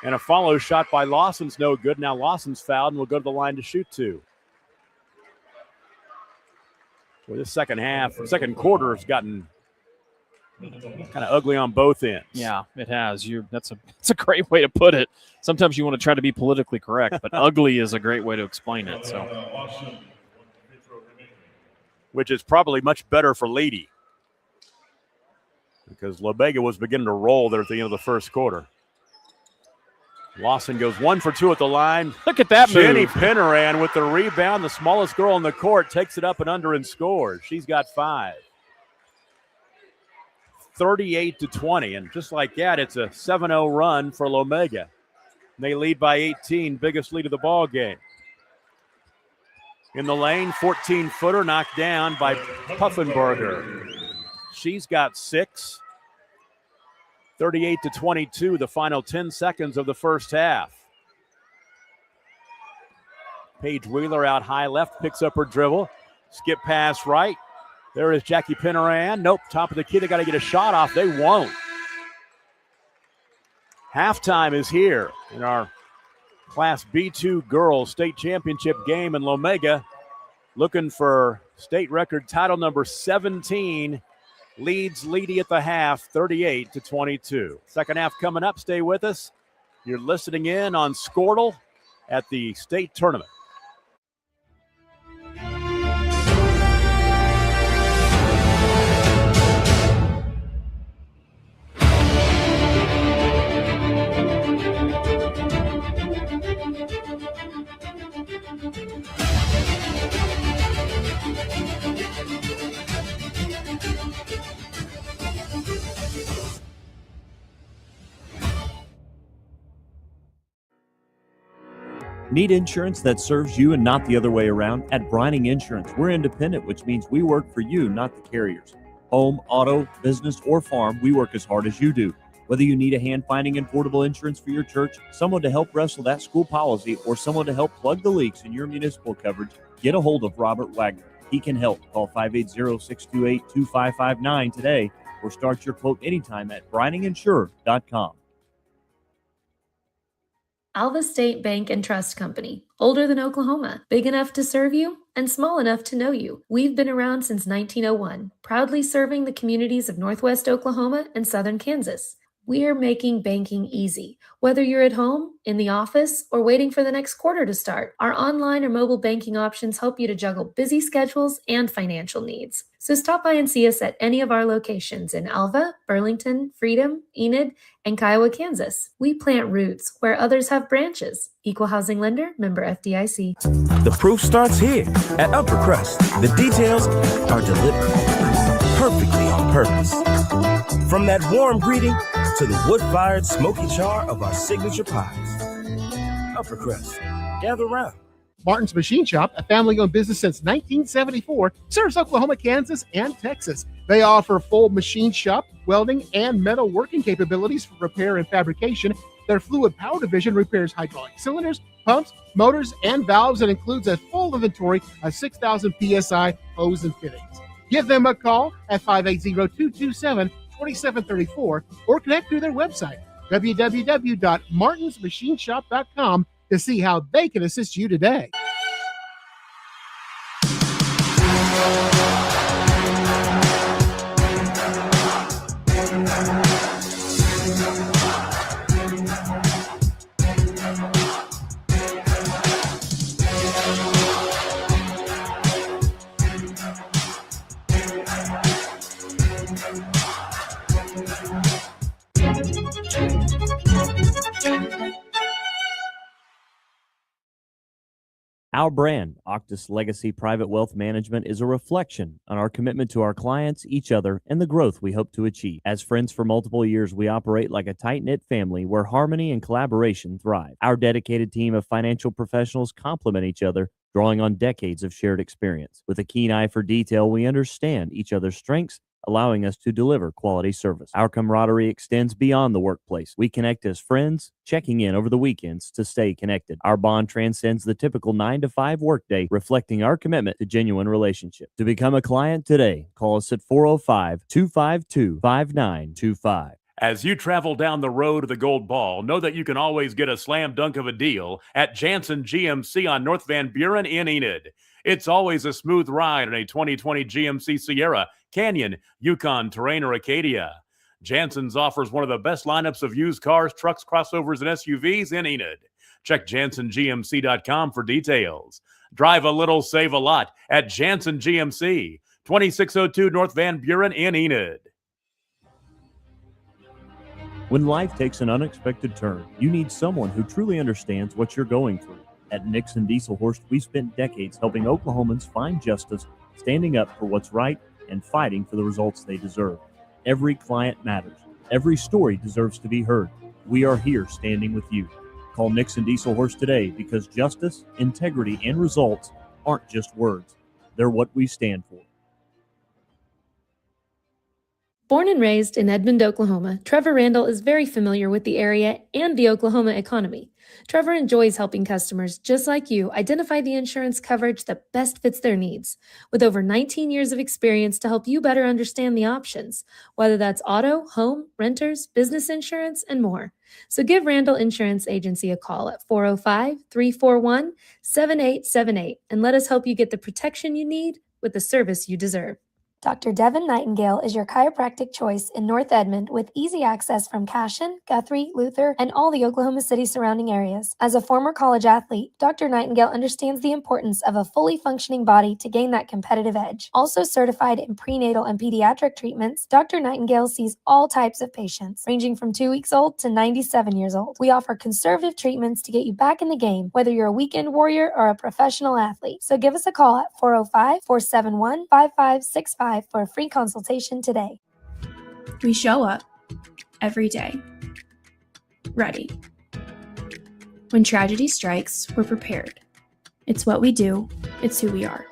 Speaker 1: And a follow shot by Lawson's no good. Now Lawson's fouled and will go to the line to shoot two. Well, this second quarter has gotten kind of ugly on both ends.
Speaker 2: Yeah, it has. That's a great way to put it. Sometimes you want to try to be politically correct, but ugly is a great way to explain it. So,
Speaker 1: which is probably much better for Leedey, because Lomega was beginning to roll there at the end of the first quarter. Lawson goes 1 for 2 at the line.
Speaker 2: Look at that
Speaker 1: Jenny
Speaker 2: move.
Speaker 1: Pinaran with the rebound, the smallest girl on the court, takes it up and under and scores. She's got 5. 38-20, and just like that, it's a 7-0 run for Lomega. They lead by 18, biggest lead of the ball game. In the lane, 14-footer knocked down by Puffenberger. She's got 6. 38-22, the final 10 seconds of the first half. Paige Wheeler out high left, picks up her dribble. Skip pass right. There is Jackie Pinaran. Nope, top of the key. They got to get a shot off. They won't. Halftime is here in our Class B2 girls state championship game in Lomega. Looking for state record title number 17. Leads Leedey at the half, 38-22. Second half coming up. Stay with us. You're listening in on Squirtle at the state tournament.
Speaker 8: Need insurance that serves you and not the other way around? At Brining Insurance, we're independent, which means we work for you, not the carriers. Home, auto, business, or farm, we work as hard as you do. Whether you need a hand-finding and portable insurance for your church, someone to help wrestle that school policy, or someone to help plug the leaks in your municipal coverage, get a hold of Robert Wagner. He can help. Call 580-628-2559 today or start your quote anytime at brininginsure.com.
Speaker 9: Alva State Bank and Trust Company, older than Oklahoma, big enough to serve you and small enough to know you. We've been around since 1901, proudly serving the communities of Northwest Oklahoma and Southern Kansas. We are making banking easy. Whether you're at home, in the office, or waiting for the next quarter to start, our online or mobile banking options help you to juggle busy schedules and financial needs. So stop by and see us at any of our locations in Alva, Burlington, Freedom, Enid, and Kiowa, Kansas. We plant roots where others have branches. Equal housing lender, member FDIC.
Speaker 10: The proof starts here at Upper Crust. The details are delivered perfectly on purpose. From that warm greeting to the wood-fired smoky char of our signature pies. Upper Crust, gather around.
Speaker 11: Martin's Machine Shop, a family-owned business since 1974, serves Oklahoma, Kansas, and Texas. They offer full machine shop, welding, and metal working capabilities for repair and fabrication. Their fluid power division repairs hydraulic cylinders, pumps, motors, and valves, and includes a full inventory of 6,000 PSI hose and fittings. Give them a call at 580-227-2734 or connect through their website, www.martinsmachineshop.com, to see how they can assist you today.
Speaker 8: Our brand, Octus Legacy Private Wealth Management, is a reflection on our commitment to our clients, each other, and the growth we hope to achieve. As friends for multiple years, we operate like a tight-knit family where harmony and collaboration thrive. Our dedicated team of financial professionals complement each other, drawing on decades of shared experience. With a keen eye for detail, we understand each other's strengths, allowing us to deliver quality service. Our camaraderie extends beyond the workplace. We connect as friends, checking in over the weekends to stay connected. Our bond transcends the typical 9-to-5 workday, reflecting our commitment to genuine relationships. To become a client today, call us at 405-252-5925.
Speaker 1: As you travel down the road to the Gold Ball, know that you can always get a slam dunk of a deal at Jansen GMC on North Van Buren in Enid. It's always a smooth ride in a 2020 GMC Sierra, Canyon, Yukon, Terrain, or Acadia. Jansen's offers one of the best lineups of used cars, trucks, crossovers, and SUVs in Enid. Check JansenGMC.com for details. Drive a little, save a lot at Jansen GMC, 2602 North Van Buren in Enid.
Speaker 8: When life takes an unexpected turn, you need someone who truly understands what you're going through. At Nixon Dieselhorst, we've spent decades helping Oklahomans find justice, standing up for what's right, and fighting for the results they deserve. Every client matters. Every story deserves to be heard. We are here standing with you. Call Nixon Dieselhorst today because justice, integrity, and results aren't just words. They're what we stand for.
Speaker 9: Born and raised in Edmond, Oklahoma, Trevor Randall is very familiar with the area and the Oklahoma economy. Trevor enjoys helping customers just like you identify the insurance coverage that best fits their needs. With over 19 years of experience to help you better understand the options, whether that's auto, home, renters, business insurance, and more. So give Randall Insurance Agency a call at 405-341-7878 and let us help you get the protection you need with the service you deserve.
Speaker 12: Dr. Devin Nightingale is your chiropractic choice in North Edmond with easy access from Cashion, Guthrie, Luther, and all the Oklahoma City surrounding areas. As a former college athlete, Dr. Nightingale understands the importance of a fully functioning body to gain that competitive edge. Also certified in prenatal and pediatric treatments, Dr. Nightingale sees all types of patients, ranging from 2 weeks old to 97 years old. We offer conservative treatments to get you back in the game, whether you're a weekend warrior or a professional athlete. So give us a call at 405-471-5565 for a free consultation today.
Speaker 5: We show up every day, ready. When tragedy strikes, we're prepared. It's what we do, it's who we are.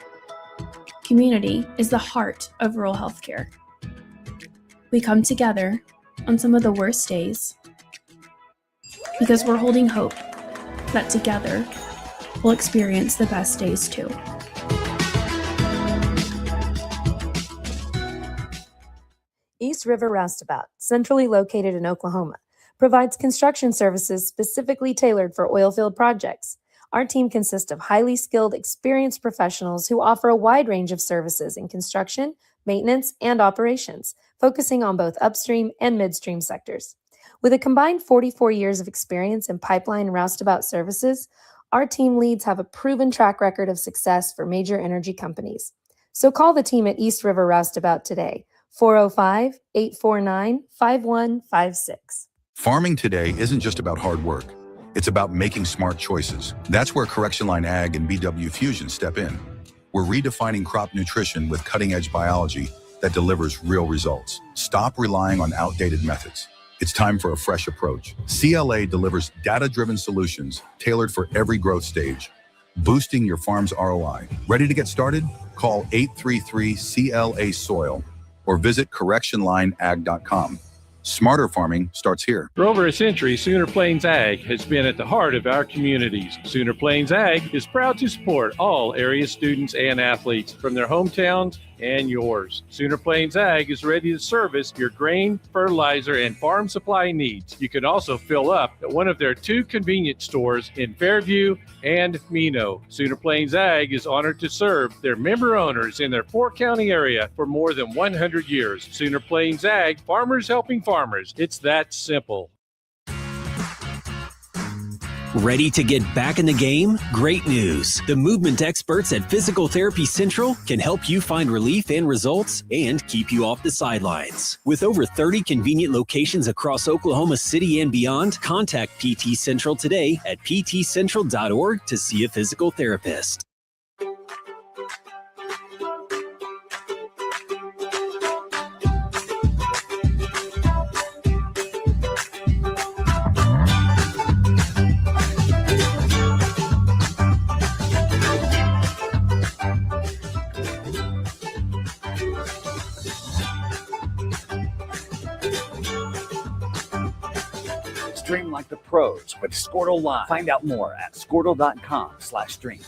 Speaker 5: Community is the heart of rural healthcare. We come together on some of the worst days because we're holding hope that together we'll experience the best days too.
Speaker 9: East River Roustabout, centrally located in Oklahoma, provides construction services specifically tailored for oilfield projects. Our team consists of highly skilled, experienced professionals who offer a wide range of services in construction, maintenance, and operations, focusing on both upstream and midstream sectors. With a combined 44 years of experience in pipeline and roustabout services, our team leads have a proven track record of success for major energy companies. So call the team at East River Roustabout today, 405-849-5156.
Speaker 13: Farming today isn't just about hard work. It's about making smart choices. That's where Correction Line Ag and BW Fusion step in. We're redefining crop nutrition with cutting-edge biology that delivers real results. Stop relying on outdated methods. It's time for a fresh approach. CLA delivers data-driven solutions tailored for every growth stage, boosting your farm's ROI. Ready to get started? Call 833-CLA-SOIL or visit correctionlineag.com. Smarter farming starts here.
Speaker 6: For over a century, Sooner Plains Ag has been at the heart of our communities. Sooner Plains Ag is proud to support all area students and athletes from their hometowns and yours. Sooner Plains Ag is ready to service your grain, fertilizer, and farm supply needs. You can also fill up at one of their 2 convenience stores in Fairview and Mino. Sooner Plains Ag is honored to serve their member owners in their 4-county area for more than 100 years. Sooner Plains Ag, farmers helping farmers. It's that simple.
Speaker 14: Ready to get back in the game? Great news! The movement experts at Physical Therapy Central can help you find relief and results and keep you off the sidelines. With over 30 convenient locations across Oklahoma City and beyond, contact PT Central today at ptcentral.org to see a physical therapist.
Speaker 15: Stream like the pros with Squirtle Live. Find out more at squirtle.com/stream.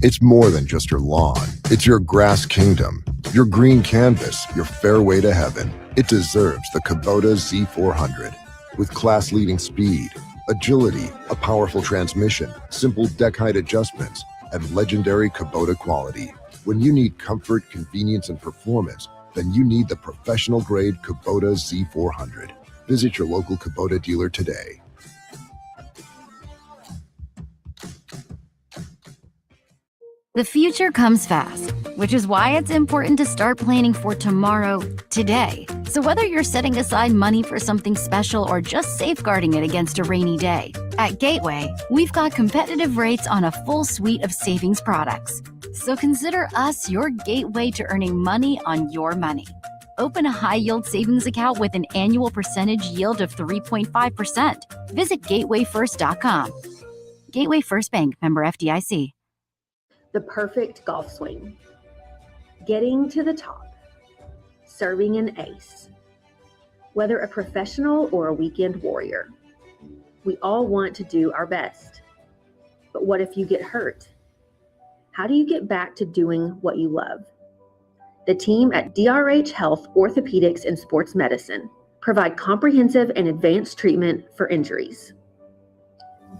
Speaker 16: It's more than just your lawn. It's your grass kingdom, your green canvas, your fairway to heaven. It deserves the Kubota Z400. With class-leading speed, agility, a powerful transmission, simple deck height adjustments, and legendary Kubota quality. When you need comfort, convenience, and performance, then you need the professional-grade Kubota Z400. Visit your local Kubota dealer today.
Speaker 17: The future comes fast, which is why it's important to start planning for tomorrow, today. So whether you're setting aside money for something special or just safeguarding it against a rainy day, at Gateway, we've got competitive rates on a full suite of savings products. So consider us your gateway to earning money on your money. Open a high-yield savings account with an annual percentage yield of 3.5%. Visit gatewayfirst.com. Gateway First Bank, member FDIC.
Speaker 18: The perfect golf swing. Getting to the top. serving an ace. Whether a professional or a weekend warrior, we all want to do our best. But what if you get hurt? How do you get back to doing what you love? The team at DRH Health Orthopedics and Sports Medicine provide comprehensive and advanced treatment for injuries.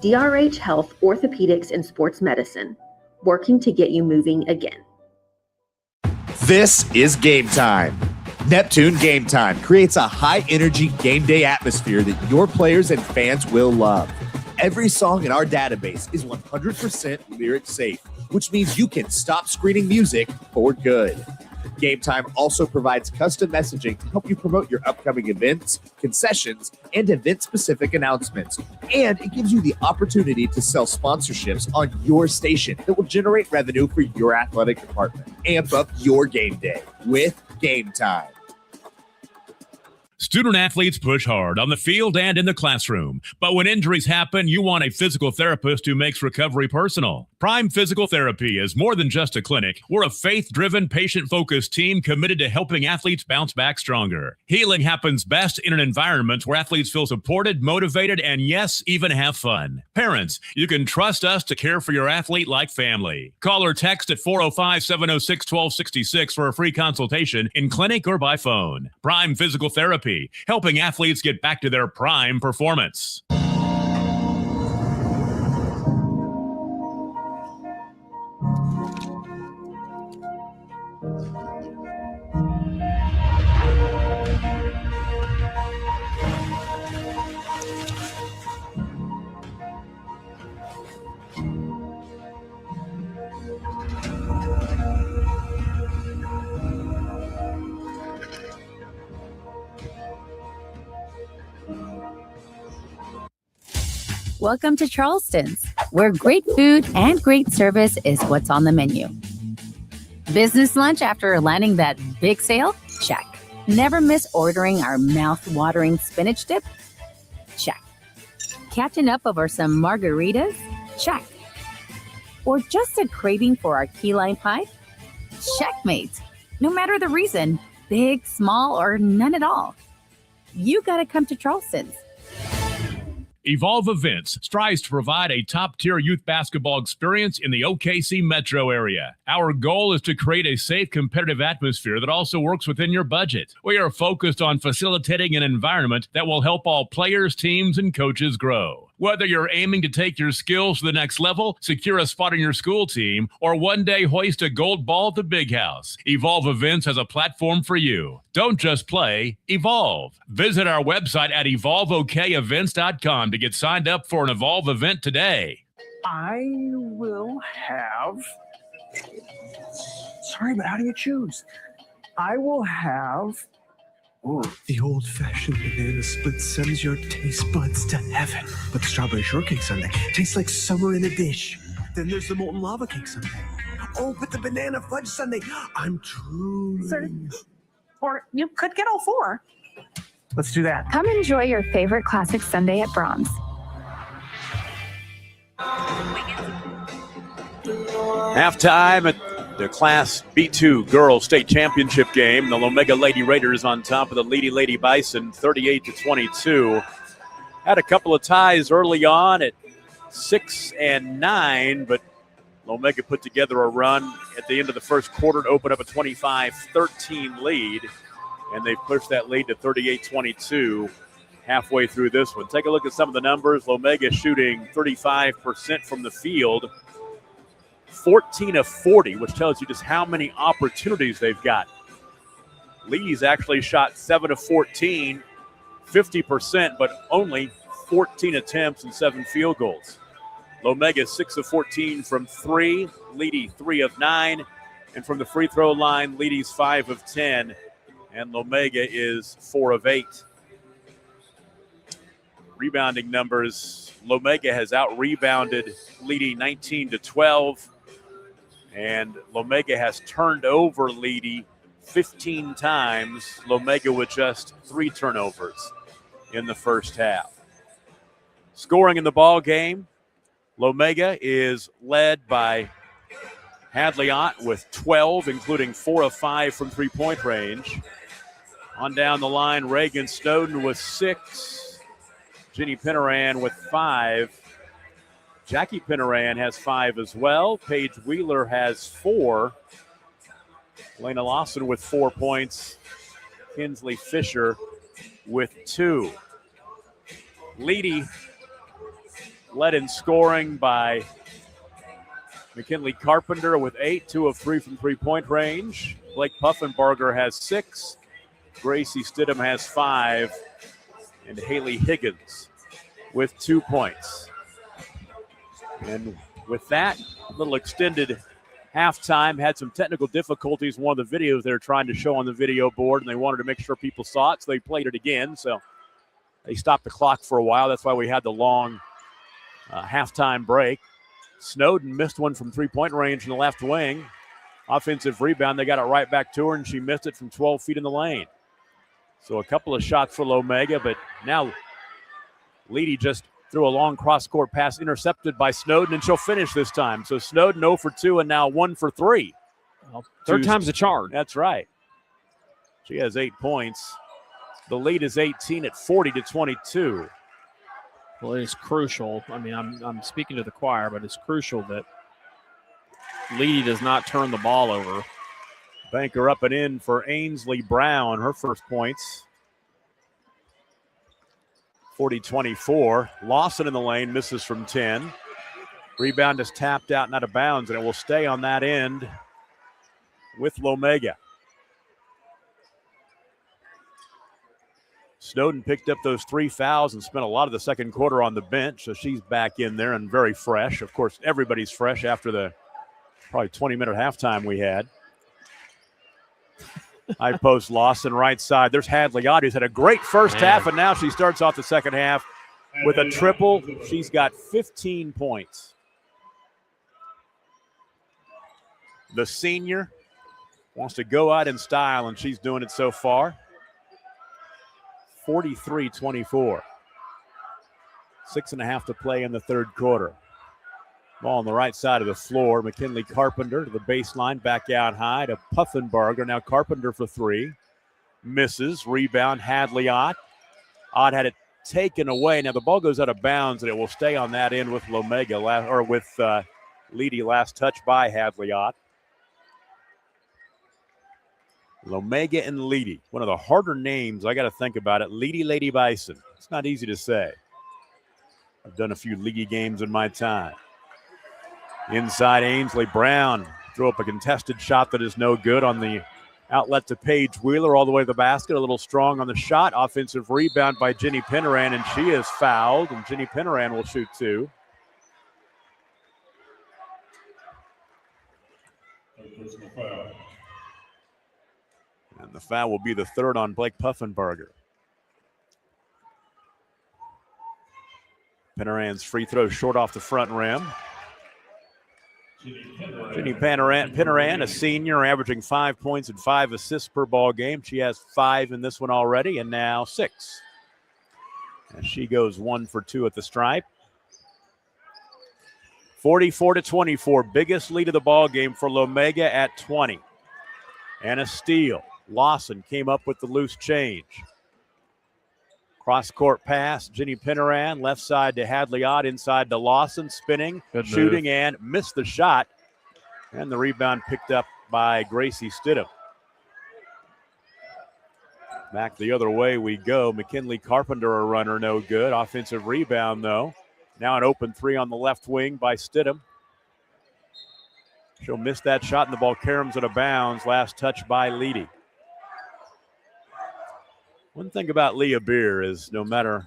Speaker 18: DRH Health Orthopedics and Sports Medicine, working to get you moving again.
Speaker 19: This is Game Time. Neptune Game Time creates a high-energy game day atmosphere that your players and fans will love. Every song in our database is 100% lyric safe, which means you can stop screening music for good. Game Time also provides custom messaging to help you promote your upcoming events, concessions, and event-specific announcements. And it gives you the opportunity to sell sponsorships on your station that will generate revenue for your athletic department. Amp up your game day with Game Time.
Speaker 3: Student athletes push hard on the field and in the classroom. But when injuries happen, you want a physical therapist who makes recovery personal. Prime Physical Therapy is more than just a clinic. We're a faith-driven, patient-focused team committed to helping athletes bounce back stronger. Healing happens best in an environment where athletes feel supported, motivated, and yes, even have fun. Parents, you can trust us to care for your athlete like family. Call or text at 405-706-1266 for a free consultation in clinic or by phone. Prime Physical Therapy, helping athletes get back to their prime performance.
Speaker 20: Welcome to Charleston's, where great food and great service is what's on the menu. Business lunch after landing that big sale? Check. Never miss ordering our mouth-watering spinach dip? Check. Catching up over some margaritas? Check. Or just a craving for our key lime pie? Checkmate. No matter the reason, big, small, or none at all, you gotta come to Charleston's.
Speaker 3: Evolve Events strives to provide a top-tier youth basketball experience in the OKC metro area. Our goal is to create a safe, competitive atmosphere that also works within your budget. We are focused on facilitating an environment that will help all players, teams, and coaches grow. Whether you're aiming to take your skills to the next level, secure a spot on your school team, or one day hoist a gold ball at the big house, Evolve Events has a platform for you. Don't just play, evolve. Visit our website at evolveokevents.com to get signed up for an Evolve event today.
Speaker 21: I will have... Sorry, but how do you choose? I will have... Ooh.
Speaker 22: The old-fashioned banana split sends your taste buds to heaven. But the strawberry shortcake sundae tastes like summer in a dish. Then there's the molten lava cake sundae. Oh, but the banana fudge sundae, I'm truly...
Speaker 21: Sir, or you could get all four. Let's do that.
Speaker 7: Come enjoy your favorite classic sundae at Brahms.
Speaker 1: Halftime at the Class B2 Girls State Championship game. The Lomega Lady Raiders on top of the Leedey Lady Bison, 38-22. Had a couple of ties early on at 6 and 9, but Lomega put together a run at the end of the first quarter to open up a 25-13 lead, and they pushed that lead to 38-22 halfway through this one. Take a look at some of the numbers. Lomega shooting 35% from the field, 14 of 40, which tells you just how many opportunities they've got. Lee's actually shot 7 of 14, 50%, but only 14 attempts and 7 field goals. Lomega 6 of 14 from 3, Leedey 3 of 9, and from the free throw line, Leedey's 5 of 10, and Lomega is 4 of 8. Rebounding numbers, Lomega has out-rebounded Leedey 19-12, and Lomega has turned over Leedey 15 times. Lomega with just 3 turnovers in the first half. Scoring in the ball game, Lomega is led by Hadley Ott with 12, including 4 of 5 from three-point range. On down the line, Reagan Snowden with 6. Ginny Pinaran with 5. Jackie Pinaran has 5 as well. Paige Wheeler has 4. Elena Lawson with 4 points. Kinsley Fisher with 2. Leedey led in scoring by McKinley Carpenter with 8, 2 of 3 from three-point range. Blake Puffenbarger has 6. Gracie Stidham has 5. And Haley Higgins with 2 points. And with that little extended halftime, had some technical difficulties. One of the videos they were trying to show on the video board, and they wanted to make sure people saw it, so they played it again. So they stopped the clock for a while. That's why we had the long halftime break. Snowden missed one from three-point range in the left wing. Offensive rebound. They got it right back to her, and she missed it from 12 feet in the lane. So a couple of shots for Lomega, but now Leedey just threw a long cross-court pass intercepted by Snowden, and she'll finish this time. So Snowden 0 for 2 and now 1 for 3.
Speaker 2: Well, third time's a charm.
Speaker 1: That's right. She has 8 points. The lead is 18 at 40-22.
Speaker 2: Well, it is crucial. I mean, I'm speaking to the choir, but it's crucial that Leedey does not turn the ball over.
Speaker 1: Banker up and in for Ainsley Brown, her first points. 40-24. Lawson in the lane, misses from 10. Rebound is tapped out and out of bounds, and it will stay on that end with Lomega. Snowden picked up those 3 fouls and spent a lot of the second quarter on the bench, so she's back in there and very fresh. Of course, everybody's fresh after the probably 20-minute halftime we had. High post Lawson right side. There's Hadley Ott, who's had a great first half, and now she starts off the second half with a triple. She's got 15 points. The senior wants to go out in style, and she's doing it so far. 43-24. 6.5 to play in the third quarter. Ball on the right side of the floor. McKinley Carpenter to the baseline, back out high to Puffenbarger. Now Carpenter for 3. Misses. Rebound, Hadley Ott. Ott had it taken away. Now the ball goes out of bounds, and it will stay on that end with Lomega, or with Leedey. Last touch by Hadley Ott. Lomega and Leedey. One of the harder names, I got to think about it. Leedey Lady Bison. It's not easy to say. I've done a few Leedey games in my time. Inside, Ainsley Brown threw up a contested shot that is no good on the outlet to Paige Wheeler all the way to the basket. A little strong on the shot. Offensive rebound by Ginny Pinaran, and she is fouled, and Ginny Pinaran will shoot 2. And the foul will be the third on Blake Puffenbarger. Pinaran's free throw short off the front rim. Ginny Pinaran, a senior, averaging 5 points and 5 assists per ball game. She has 5 in this one already, and now 6. And she goes 1 for 2 at the stripe. 44-24, biggest lead of the ball game for Lomega at 20. And a steal. Lawson came up with the loose change. Cross-court pass, Ginny Pinaran, left side to Hadley Ott, inside to Lawson, spinning, shooting, and missed the shot. And the rebound picked up by Gracie Stidham. Back the other way we go. McKinley Carpenter, a runner, no good. Offensive rebound, though. Now an open 3 on the left wing by Stidham. She'll miss that shot, and the ball caroms out of bounds. Last touch by Leedey. One thing about Leah Beer is no matter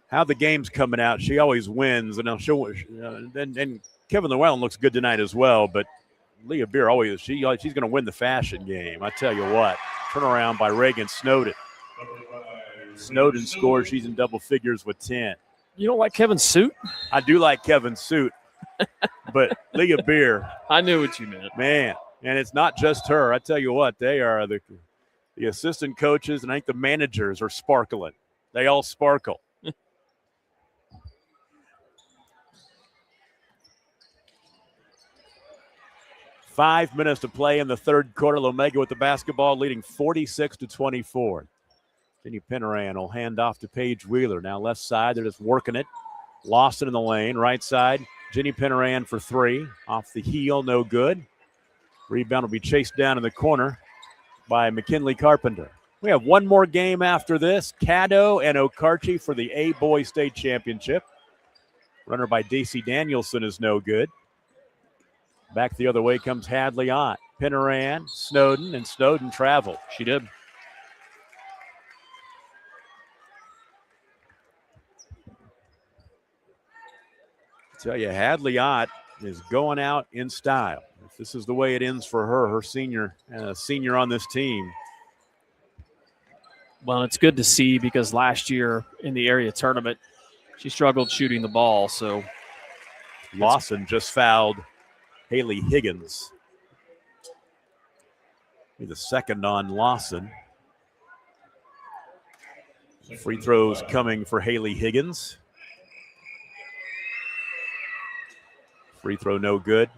Speaker 1: how the game's coming out, she always wins. And and Kevin Llewellyn looks good tonight as well, but Leah Beer always, she's going to win the fashion game. I tell you what, turnaround by Reagan Snowden. Snowden scores. She's in double figures with 10.
Speaker 2: You don't like Kevin's suit?
Speaker 1: I do like Kevin's suit, but Leah Beer.
Speaker 2: I knew what you meant.
Speaker 1: Man, and it's not just her. I tell you what, they are the assistant coaches, and I think the managers are sparkling. They all sparkle. 5 minutes to play in the third quarter. Lomega with the basketball, leading 46-24. Jenny Pinaran will hand off to Paige Wheeler. Now left side, they're just working it. Lost it in the lane. Right side, Jenny Pinaran for three. Off the heel, no good. Rebound will be chased down in the corner by McKinley Carpenter. We have one more game after this. Caddo and Okarche for the A-Boy State Championship. Runner by Daisy Danielson is no good. Back the other way comes Hadley Ott. Pinaran, Snowden, and Snowden traveled.
Speaker 2: She did.
Speaker 1: I tell you, Hadley Ott is going out in style. If this is the way it ends for her, her senior on this team.
Speaker 2: Well, it's good to see because last year in the area tournament, she struggled shooting the ball. So
Speaker 1: Lawson just fouled Haley Higgins. Be the second on Lawson. Free throws coming for Haley Higgins. Free throw no good.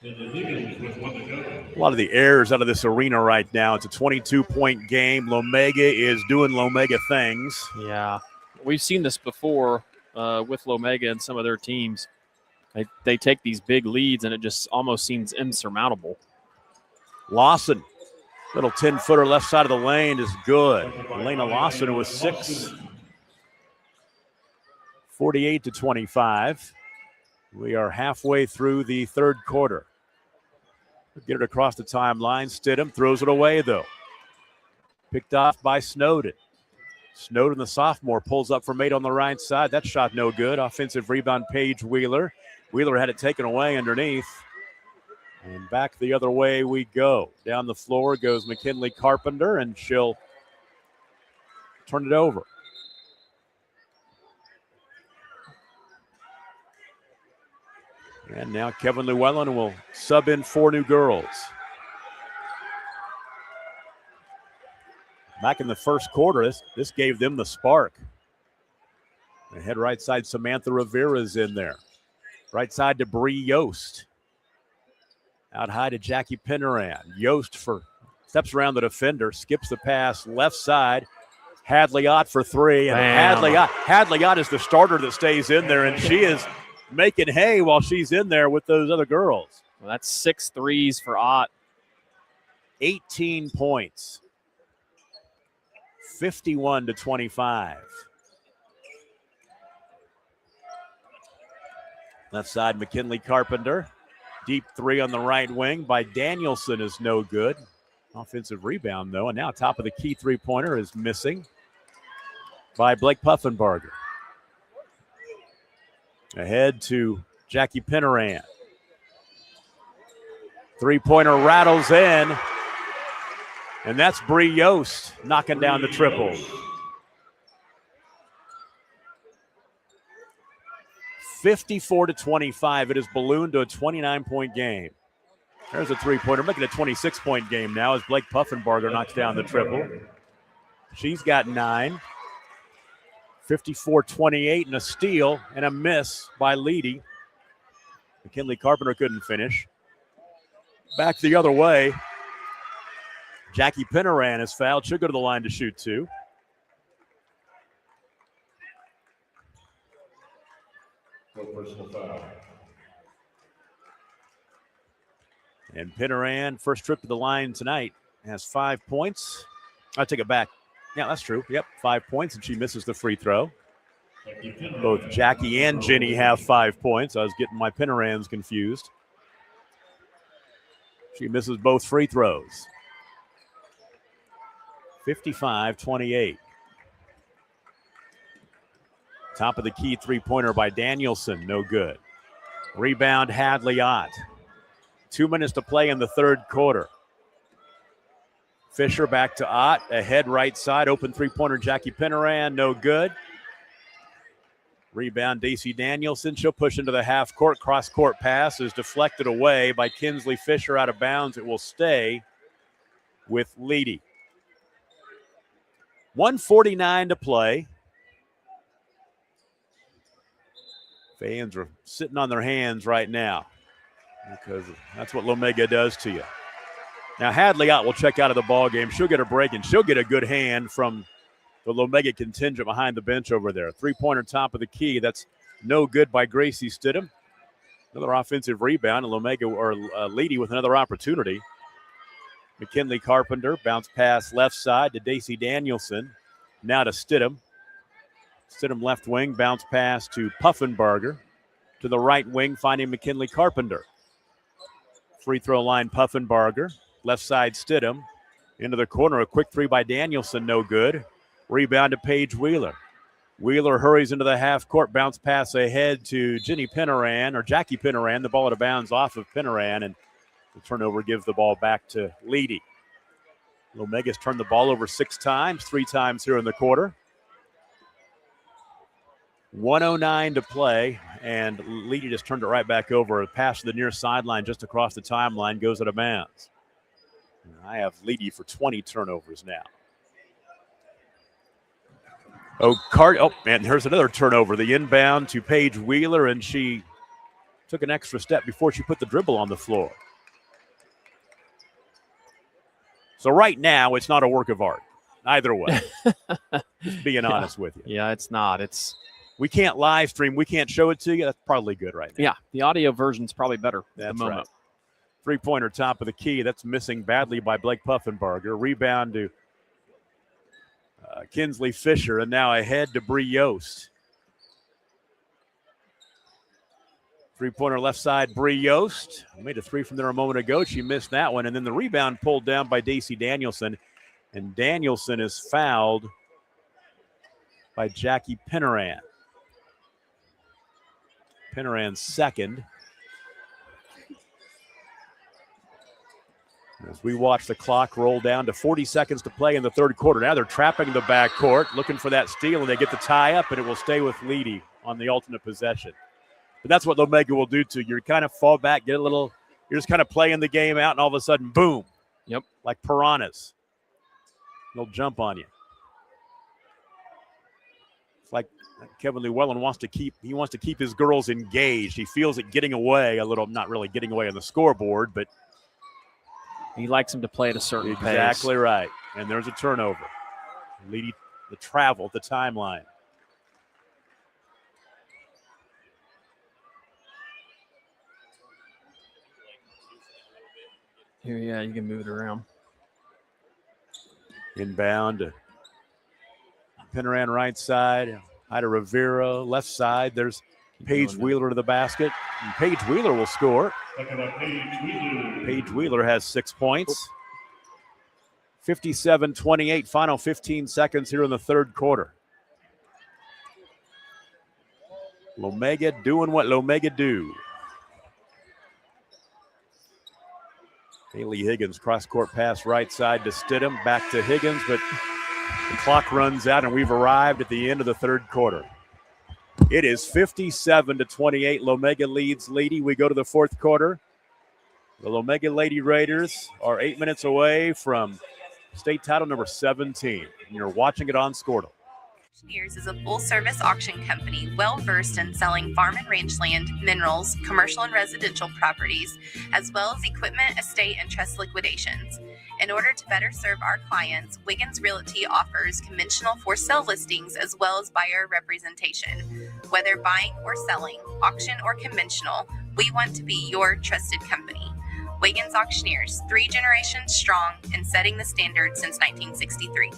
Speaker 1: A lot of the errors out of this arena right now. It's a 22-point game. Lomega is doing Lomega things.
Speaker 2: Yeah, we've seen this before with Lomega and some of their teams. They take these big leads, and it just almost seems insurmountable.
Speaker 1: Lawson, little 10-footer left side of the lane is good. Elena Lawson with 6. 48-25. We are halfway through the third quarter. Get it across the timeline. Stidham throws it away, though. Picked off by Snowden. Snowden, the sophomore, pulls up from 8 on the right side. That shot no good. Offensive rebound, Paige Wheeler. Wheeler had it taken away underneath. And back the other way we go. Down the floor goes McKinley Carpenter, and she'll turn it over. And now Kevin Llewellyn will sub in 4 new girls. Back in the first quarter, this gave them the spark. The head right side, Samantha Rivera's in there. Right side to Bree Yost. Out high to Jackie Pinaran. Yost steps around the defender, skips the pass, left side. Hadley Ott for 3. And Hadley Ott is the starter that stays in there, and she is making hay while she's in there with those other girls.
Speaker 2: Well, that's 6 threes for Ott.
Speaker 1: 18 points. 51-25. Left side, McKinley Carpenter. Deep 3 on the right wing by Danielson is no good. Offensive rebound, though. And now top of the key three-pointer is missing by Blake Puffenbarger. Ahead to Jackie Pinaran. Three-pointer rattles in. And that's Bree Yost knocking down the triple. 54-25. It has ballooned to a 29-point game. There's a three-pointer, making a 26-point game now as Blake Puffenbarger knocks down the triple. She's got 9. 54-28 and a steal and a miss by Leedey. McKinley Carpenter couldn't finish. Back the other way. Jackie Pinaran is fouled. Should go to the line to shoot 2.
Speaker 4: Personal foul.
Speaker 1: And Pinaran, first trip to the line tonight, has 5 points. I'll take it back. Yeah, that's true. Yep, 5 points, and she misses the free throw. Both Jackie and Jenny have 5 points. I was getting my Pinarans confused. She misses both free throws. 55-28. Top of the key three-pointer by Danielson, no good. Rebound, Hadley Ott. 2 minutes to play in the third quarter. Fisher back to Ott, ahead right side, open three-pointer, Jackie Pinaran, no good. Rebound, Daisy Danielson. She'll push into the half court. Cross-court pass is deflected away by Kinsley Fisher out of bounds. It will stay with Leedey. 1:49 to play. Fans are sitting on their hands right now. because that's what Lomega does to you. Now Hadley will check out of the ball game. She'll get a break, and she'll get a good hand from the Lomega contingent behind the bench over there. Three-pointer top of the key. That's no good by Gracie Stidham. Another offensive rebound, and Lomega or Leedey with another opportunity. McKinley Carpenter, bounce pass left side to Daisy Danielson. Now to Stidham. Stidham left wing, bounce pass to Puffenbarger. To the right wing, finding McKinley Carpenter. Free throw line, Puffenbarger. Left side, Stidham. Into the corner, a quick three by Danielson, no good. Rebound to Paige Wheeler. Wheeler hurries into the half court, bounce pass ahead to Jackie Pinaran. The ball out of bounds off of Pinaran, and the turnover gives the ball back to Leedey. Lomega's turned the ball over 6 times, 3 times here in the quarter. 1:09 to play, and Leedey just turned it right back over. A pass to the near sideline just across the timeline goes out of bounds. I have Leedey for 20 turnovers now. And here's another turnover. The inbound to Paige Wheeler, and she took an extra step before she put the dribble on the floor. So right now, it's not a work of art, either way. Just being honest with you.
Speaker 2: Yeah, it's not.
Speaker 1: We can't live stream. We can't show it to you. That's probably good right now.
Speaker 2: Yeah, the audio version's probably better at
Speaker 1: That's
Speaker 2: the moment.
Speaker 1: right. Three-pointer top of the key. That's missing badly by Blake Puffenbarger. Rebound to Kinsley Fisher, and now ahead to Bree Yost. Three-pointer left side, Bree Yost. Made a three from there a moment ago. She missed that one. And then the rebound pulled down by Daisy Danielson. And Danielson is fouled by Jackie Pinaran. Pinaran's second. As we watch the clock roll down to 40 seconds to play in the third quarter. Now they're trapping the backcourt, looking for that steal, and they get the tie up, and it will stay with Leedey on the alternate possession. But that's what Lomega will do to you. You kind of fall back, get a little, you're just kind of playing the game out, and all of a sudden, boom.
Speaker 2: Yep.
Speaker 1: Like piranhas. They'll jump on you. It's like Kevin Llewellyn wants to keep his girls engaged. He feels it getting away a little, not really getting away on the scoreboard, but
Speaker 2: he likes him to play at a certain pace.
Speaker 1: Exactly right. And there's a turnover. Leedey, the travel, the timeline.
Speaker 2: Here, yeah, you can move it around.
Speaker 1: Inbound. Pinaran right side. Ida Rivera left side. There's Paige Wheeler to the basket. And Paige Wheeler will score. Paige Wheeler has 6 points. 57-28, final 15 seconds here in the third quarter. Lomega doing what Lomega do. Haley Higgins, cross-court pass right side to Stidham, back to Higgins, but the clock runs out and we've arrived at the end of the third quarter. It is 57-28. Lomega leads Leedey. We go to the fourth quarter. The Lomega Lady Raiders are 8 minutes away from state title number 17. And you're watching it on Squirtle.
Speaker 10: Auctioneers is a full-service auction company well-versed in selling farm and range land, minerals, commercial and residential properties, as well as equipment, estate, and trust liquidations. In order to better serve our clients, Wiggins Realty offers conventional for-sale listings as well as buyer representation. Whether buying or selling, auction or conventional, we want to be your trusted company. Wiggins Auctioneers, 3 generations strong and setting the standard since 1963.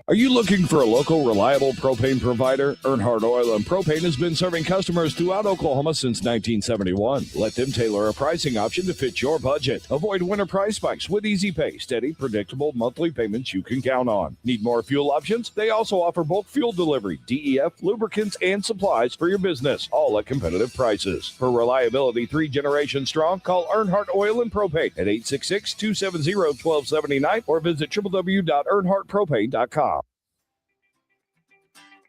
Speaker 11: Are you looking for a local, reliable propane provider? Earnhardt Oil and Propane has been serving customers throughout Oklahoma since 1971. Let them tailor a pricing option to fit your budget. Avoid winter price spikes with easy pay, steady, predictable monthly payments you can count on. Need more fuel options? They also offer bulk fuel delivery, DEF, lubricants, and supplies for your business, all at competitive prices. For reliability 3 generations strong, call Earnhardt Oil and Propane at 866-270-1279 or visit www.earnhardtpropane.com.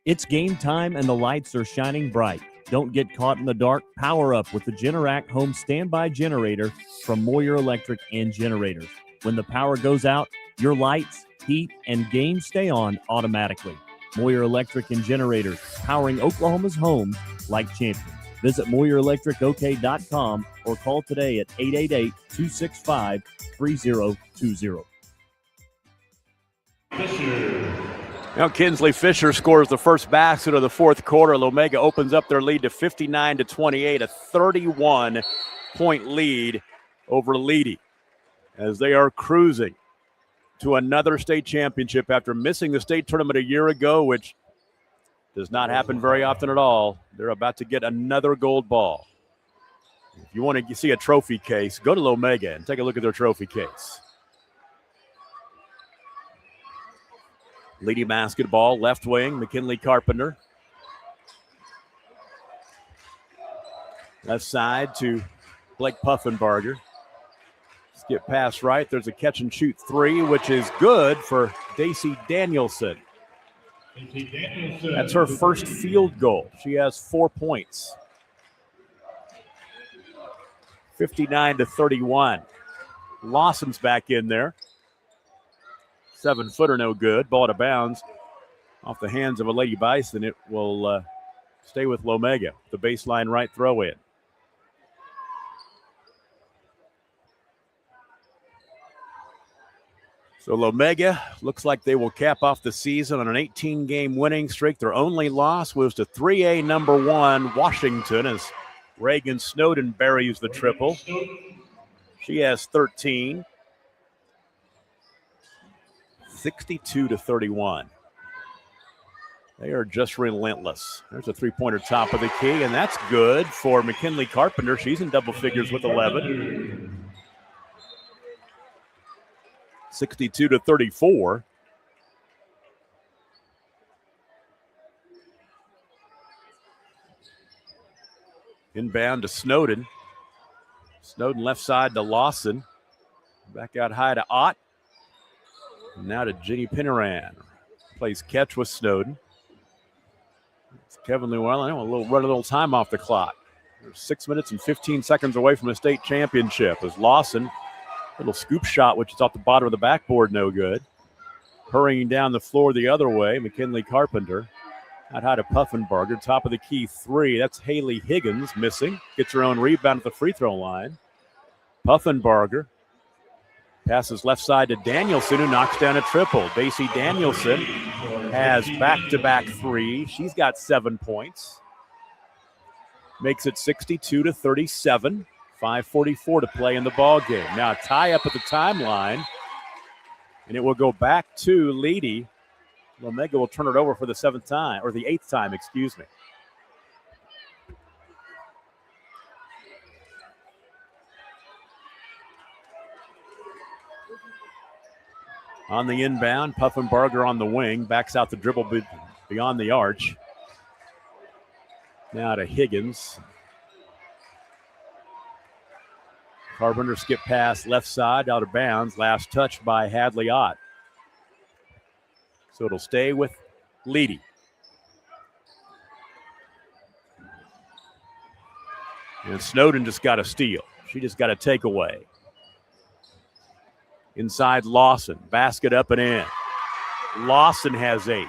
Speaker 8: It's game time and the lights are shining bright. Don't get caught in the dark. Power up with the Generac Home Standby Generator from Moyer Electric and Generators. When the power goes out, your lights, heat, and games stay on automatically. Moyer Electric and Generators, powering Oklahoma's homes like champions. Visit MoyerElectricOK.com or call today at 888-265-3020.
Speaker 1: Now Kinsley Fisher scores the first basket of the fourth quarter. Lomega opens up their lead to 59-28, a 31-point lead over Leedey as they are cruising to another state championship after missing the state tournament a year ago, which does not happen very often at all. They're about to get another gold ball. If you want to see a trophy case, go to Lomega and take a look at their trophy case. Leedey basketball, left wing, McKinley Carpenter. Left side to Blake Puffenbarger. Skip pass right. There's a catch and shoot three, which is good for Daisy Danielson. That's her first field goal. She has 4 points. 59-31. Lawson's back in there. 7-footer, no good. Ball out of bounds off the hands of a Lady Bison. It will stay with Lomega. The baseline right throw in. So Lomega looks like they will cap off the season on an 18-game winning streak. Their only loss was to 3A number 1 Washington as Reagan Snowden buries the triple. She has 13. 62-31. They are just relentless. There's a three-pointer top of the key, and that's good for McKinley Carpenter. She's in double figures with 11. 62-34. Inbound to Snowden. Snowden left side to Lawson. Back out high to Ott. Now to Jenny Pinaran. Plays catch with Snowden. It's Kevin Llewellyn. Run a little time off the clock. They're 6 minutes and 15 seconds away from a state championship as Lawson, little scoop shot, which is off the bottom of the backboard, no good. Hurrying down the floor the other way, McKinley Carpenter. Out high to Puffenbarger. Top of the key three. That's Haley Higgins missing. Gets her own rebound at the free throw line. Puffenbarger. Passes left side to Danielson, who knocks down a triple. Daisy Danielson has back-to-back three. She's got 7 points. Makes it 62-37. 5:44 to play in the ball game. Now a tie up at the timeline, and it will go back to Leedey. Lomega will turn it over for the 7th time, or the 8th time, excuse me. On the inbound, Puffenbarger on the wing, backs out the dribble beyond the arch. Now to Higgins. Carpenter skip pass left side, out of bounds. Last touch by Hadley Ott. So it'll stay with Leedey. And Snowden just got a steal. She just got a takeaway. Inside Lawson, basket up and in. Lawson has 8.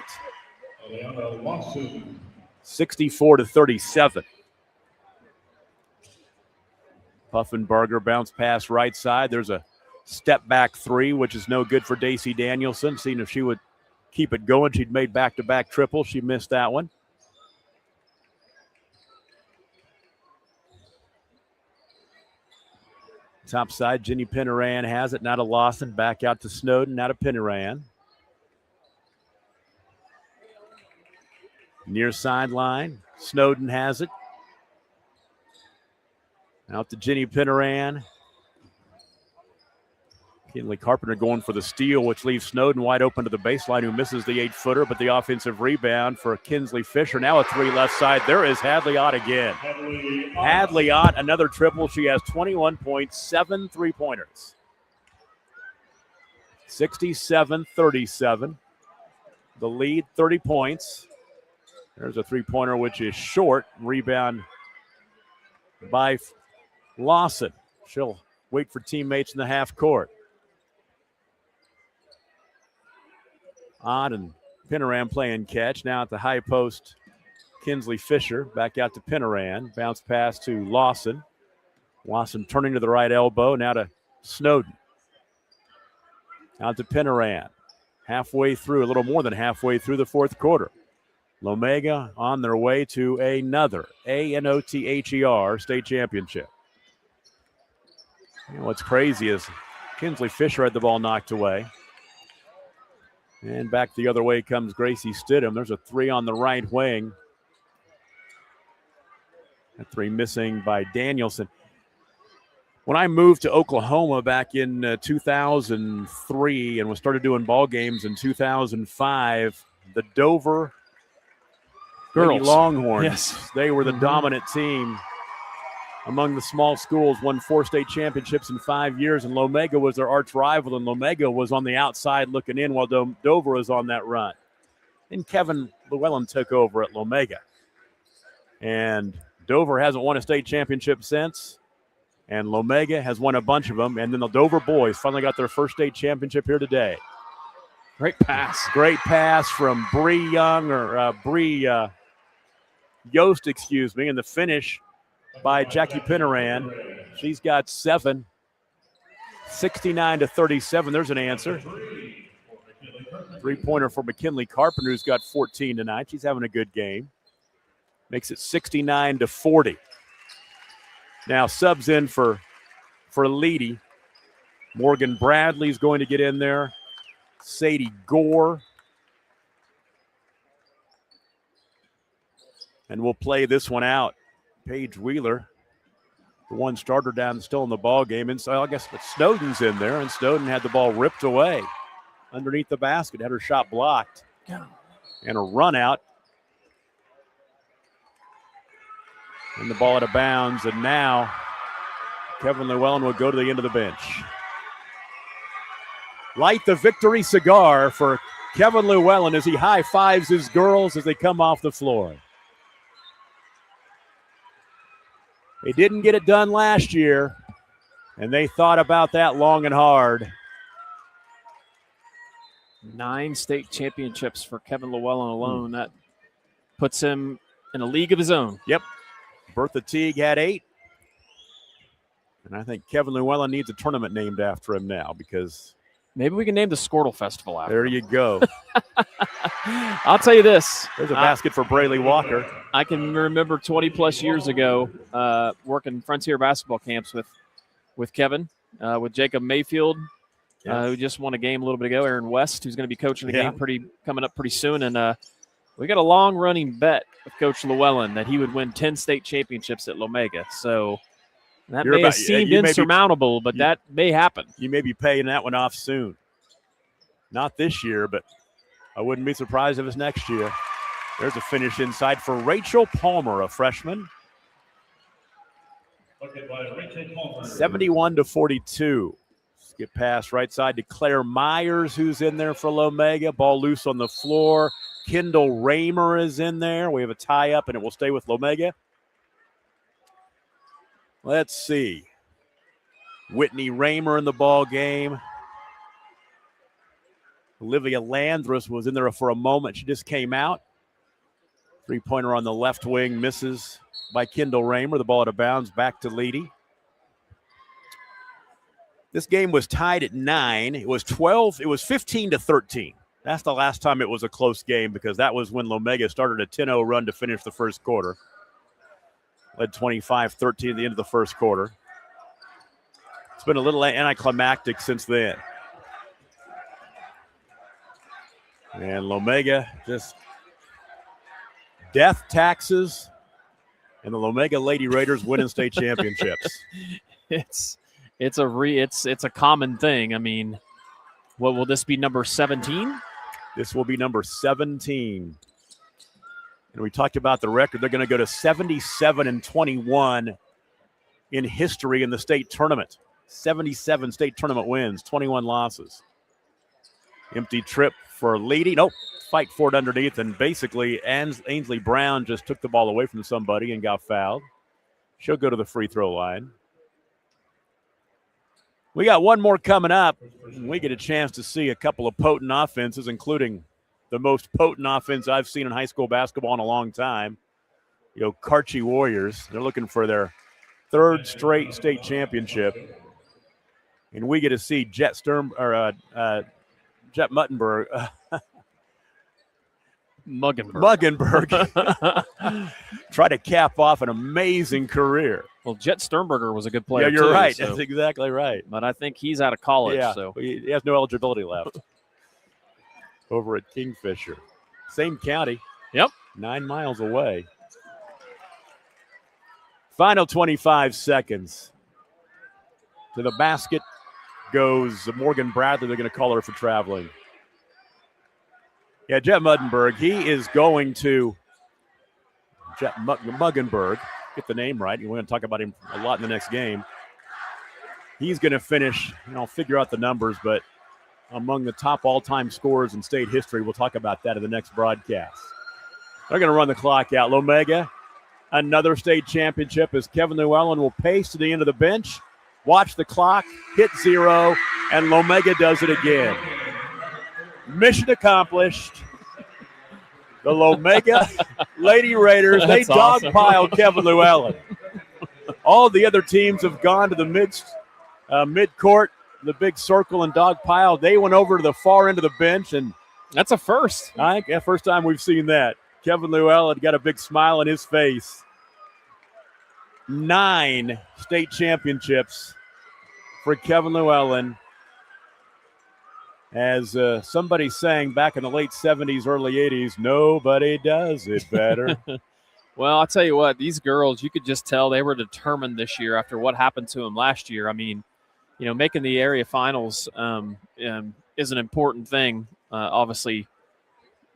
Speaker 1: 64-37. Puffenbarger bounce pass right side. There's a step back three, which is no good for Daisy Danielson. Seeing if she would keep it going, she'd made back-to-back triples. She missed that one. Top side, Jenny Pinaran has it. Now to Lawson, back out to Snowden, now to Pinaran. Near sideline, Snowden has it. Out to Jenny Pinaran. Kinley Carpenter going for the steal, which leaves Snowden wide open to the baseline, who misses the 8-footer, but the offensive rebound for Kinsley Fisher. Now a three left side. There is Hadley Ott again. Hadley Ott, another triple. She has 21 points, 7 3-pointers. 67-37. The lead, 30 points. There's a three-pointer, which is short. Rebound by Lawson. She'll wait for teammates in the half court. Ott and Pinaran playing catch. Now at the high post, Kinsley Fisher back out to Pinaran. Bounce pass to Lawson. Lawson turning to the right elbow. Now to Snowden. Out to Pinaran. Halfway through, a little more than halfway through the fourth quarter. Lomega on their way to another ANOTHER state championship. You know, what's crazy is Kinsley Fisher had the ball knocked away. And back the other way comes Gracie Stidham. There's a three on the right wing. A three missing by Danielson. When I moved to Oklahoma back in 2003 and was started doing ball games in 2005, the Dover
Speaker 2: Girls
Speaker 1: Longhorns,
Speaker 2: yes,
Speaker 1: they were the dominant team among the small schools, won 4 state championships in 5 years, and Lomega was their arch rival, and Lomega was on the outside looking in while Dover was on that run. And Kevin Llewellyn took over at Lomega. And Dover hasn't won a state championship since, and Lomega has won a bunch of them, and then the Dover boys finally got their first state championship here today.
Speaker 2: Great pass.
Speaker 1: Great pass from Bree Young, or Bree Yost, excuse me, and the finish by Jackie Pinaran. She's got 7. 69-37. There's an answer. Three-pointer for McKinley Carpenter, who's got 14 tonight. She's having a good game. Makes it 69-40. Now subs in for Leedey. Morgan Bradley's going to get in there. Sadie Gore. And we'll play this one out. Paige Wheeler, the one starter down, still in the ball game. And so I guess Snowden's in there, and Snowden had the ball ripped away underneath the basket, had her shot blocked. And a run out. And the ball out of bounds, and now Kevin Llewellyn will go to the end of the bench. Light the victory cigar for Kevin Llewellyn as he high-fives his girls as they come off the floor. They didn't get it done last year, and they thought about that long and hard.
Speaker 2: 9 state championships for Kevin Llewellyn alone. That puts him in a league of his own.
Speaker 1: Yep. Bertha Teague had 8. And I think Kevin Llewellyn needs a tournament named after him now, because
Speaker 2: maybe we can name the Squirtle Festival after
Speaker 1: there you go.
Speaker 2: I'll tell you this.
Speaker 1: There's a basket for Brayley Walker.
Speaker 2: I can remember 20-plus years ago working Frontier basketball camps with Kevin, with Jacob Mayfield, who just won a game a little bit ago, Aaron West, who's going to be coaching the game coming up pretty soon. And we got a long-running bet with Coach Llewellyn that he would win 10 state championships at Lomega. So that may have seemed insurmountable, but that may happen.
Speaker 1: You may be paying that one off soon. Not this year, but I wouldn't be surprised if it's next year. There's a finish inside for Rachel Palmer, a freshman. 71-42. Skip pass right side to Claire Myers, who's in there for Lomega. Ball loose on the floor. Kendall Raymer is in there. We have a tie-up, and it will stay with Lomega. Let's see. Whitney Raymer in the ball game. Olivia Landrus was in there for a moment. She just came out. Three-pointer on the left wing misses by Kendall Raymer. The ball out of bounds back to Leedey. This game was tied at 9. It was 15-13. That's the last time it was a close game, because that was when Lomega started a 10-0 run to finish the first quarter. Led 25-13 at the end of the first quarter. It's been a little anticlimactic since then. And Lomega just death taxes, and the Lomega Lady Raiders winning state championships.
Speaker 2: It's a common thing. I mean, what will this be, number 17?
Speaker 1: This will be number 17. And we talked about the record. They're going to go to 77-21 in history in the state tournament. 77 state tournament wins, 21 losses. Empty trip for Leedey. Nope. Fight for it underneath, and basically Ainsley Brown just took the ball away from somebody and got fouled. She'll go to the free throw line. We got one more coming up. We get a chance to see a couple of potent offenses, including the most potent offense I've seen in high school basketball in a long time. the Okarche Warriors. They're looking for their third straight state championship. And we get to see Jet Muggenberg. Muggenberg try to cap off an amazing career.
Speaker 2: Well, Jet Sternberger was a good player.
Speaker 1: Yeah, you're
Speaker 2: too,
Speaker 1: right.
Speaker 2: so.
Speaker 1: That's exactly right.
Speaker 2: But I think he's out of college.
Speaker 1: Yeah,
Speaker 2: so
Speaker 1: he has no eligibility left over at Kingfisher. Same county.
Speaker 2: Yep.
Speaker 1: 9 miles away. Final 25 seconds. To the basket goes Morgan Bradley. They're going to call her for traveling. Yeah, Jet Muggenberg, he is going to Jet Muggenberg, get the name right. We're going to talk about him a lot in the next game. He's going to finish, I'll figure out the numbers, but among the top all-time scorers in state history. We'll talk about that in the next broadcast. They're going to run the clock out. Lomega, another state championship as Kevin Llewellyn will pace to the end of the bench, watch the clock, hit 0, and Lomega does it again. Mission accomplished. The Lomega Lady Raiders, they dogpile Kevin Llewellyn. All the other teams have gone to the mid-court, the big circle and dogpile. They went over to the far end of the bench, and
Speaker 2: that's a first.
Speaker 1: I think the first time we've seen that. Kevin Llewellyn got a big smile on his face. 9 state championships for Kevin Llewellyn. As somebody sang back in the late 70s, early 80s, nobody does it better.
Speaker 2: Well, I'll tell you what, these girls, you could just tell they were determined this year after what happened to them last year. I mean, making the area finals is an important thing, obviously,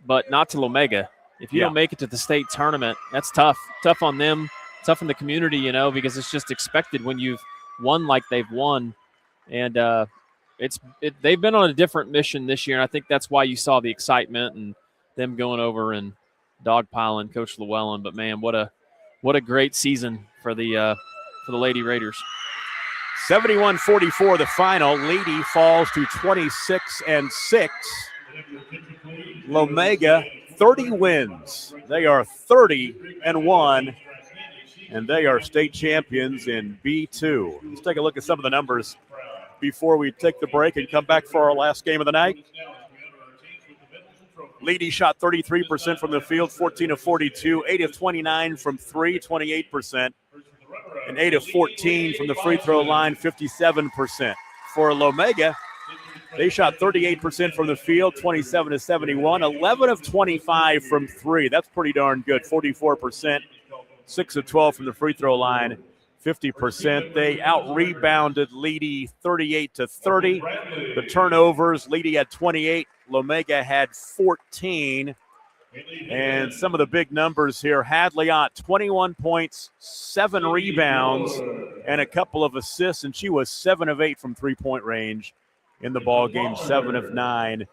Speaker 2: but not to Lomega. If you don't make it to the state tournament, that's tough. Tough on them, tough in the community, because it's just expected when you've won like they've won. And they've been on a different mission this year, and I think that's why you saw the excitement and them going over and dogpiling Coach Llewellyn. But man, what a great season for the Lady Raiders.
Speaker 1: 71-44 the final. Leedey falls to 26-6. Lomega 30 wins. They are 30-1, and they are state champions in B2. Let's take a look at some of the numbers before we take the break and come back for our last game of the night. Leedey shot 33% from the field, 14 of 42, 8 of 29 from 3, 28%, and 8 of 14 from the free throw line, 57%. For Lomega, they shot 38% from the field, 27 of 71, 11 of 25 from 3. That's pretty darn good, 44%, 6 of 12 from the free throw line, 50%. They out-rebounded Leedey 38-30. The turnovers, Leedey had 28, Lomega had 14. And some of the big numbers here, Hadleyot, 21 points, 7 rebounds, and a couple of assists, and she was 7 of 8 from three-point range in the ball game, 7 of 9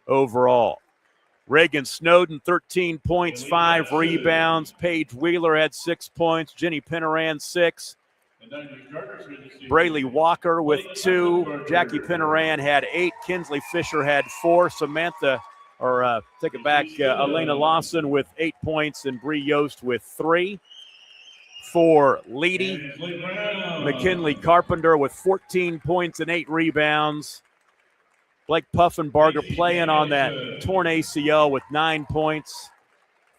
Speaker 1: overall. Reagan Snowden, 13 points, 5 rebounds. Paige Wheeler had 6 points. Jenny Pinaran, 6. Braylee Walker with 2. Jackie Pinaran had 8. Kinsley Fisher had 4. Elena Lawson with 8 points, and Bree Yost with 3. For Leedey, McKinley Carpenter with 14 points and 8 rebounds. Blake Puffenbarger playing on that torn ACL with 9 points,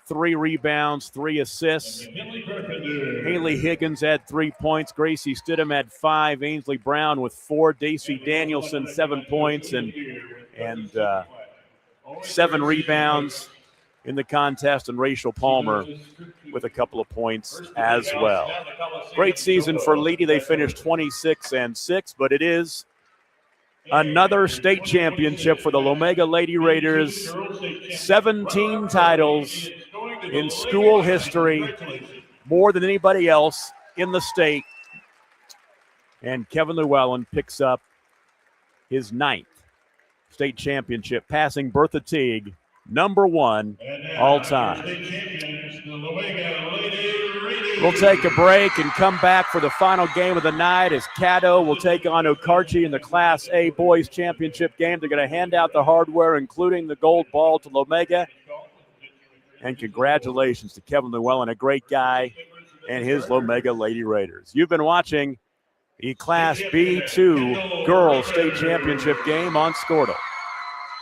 Speaker 1: 3 rebounds, 3 assists. Haley Higgins had 3 points. Gracie Stidham had 5. Ainsley Brown with 4. Daisy Danielson, 7 points and 7 rebounds in the contest. And Rachel Palmer with a couple of points as well. Great season for Leedey. They finished 26-6, but it is another state championship for the Lomega Lady Raiders. 17 titles in school history, more than anybody else in the state. And Kevin Llewellyn picks up his 9th state championship, passing Bertha Teague, number 1 all time. We'll take a break and come back for the final game of the night as Caddo will take on Okarche in the Class A Boys Championship game. They're going to hand out the hardware, including the gold ball, to Lomega. And congratulations to Kevin Llewellyn, a great guy, and his Lomega Lady Raiders. You've been watching the Class B2 Girls State Championship game on Squirtle.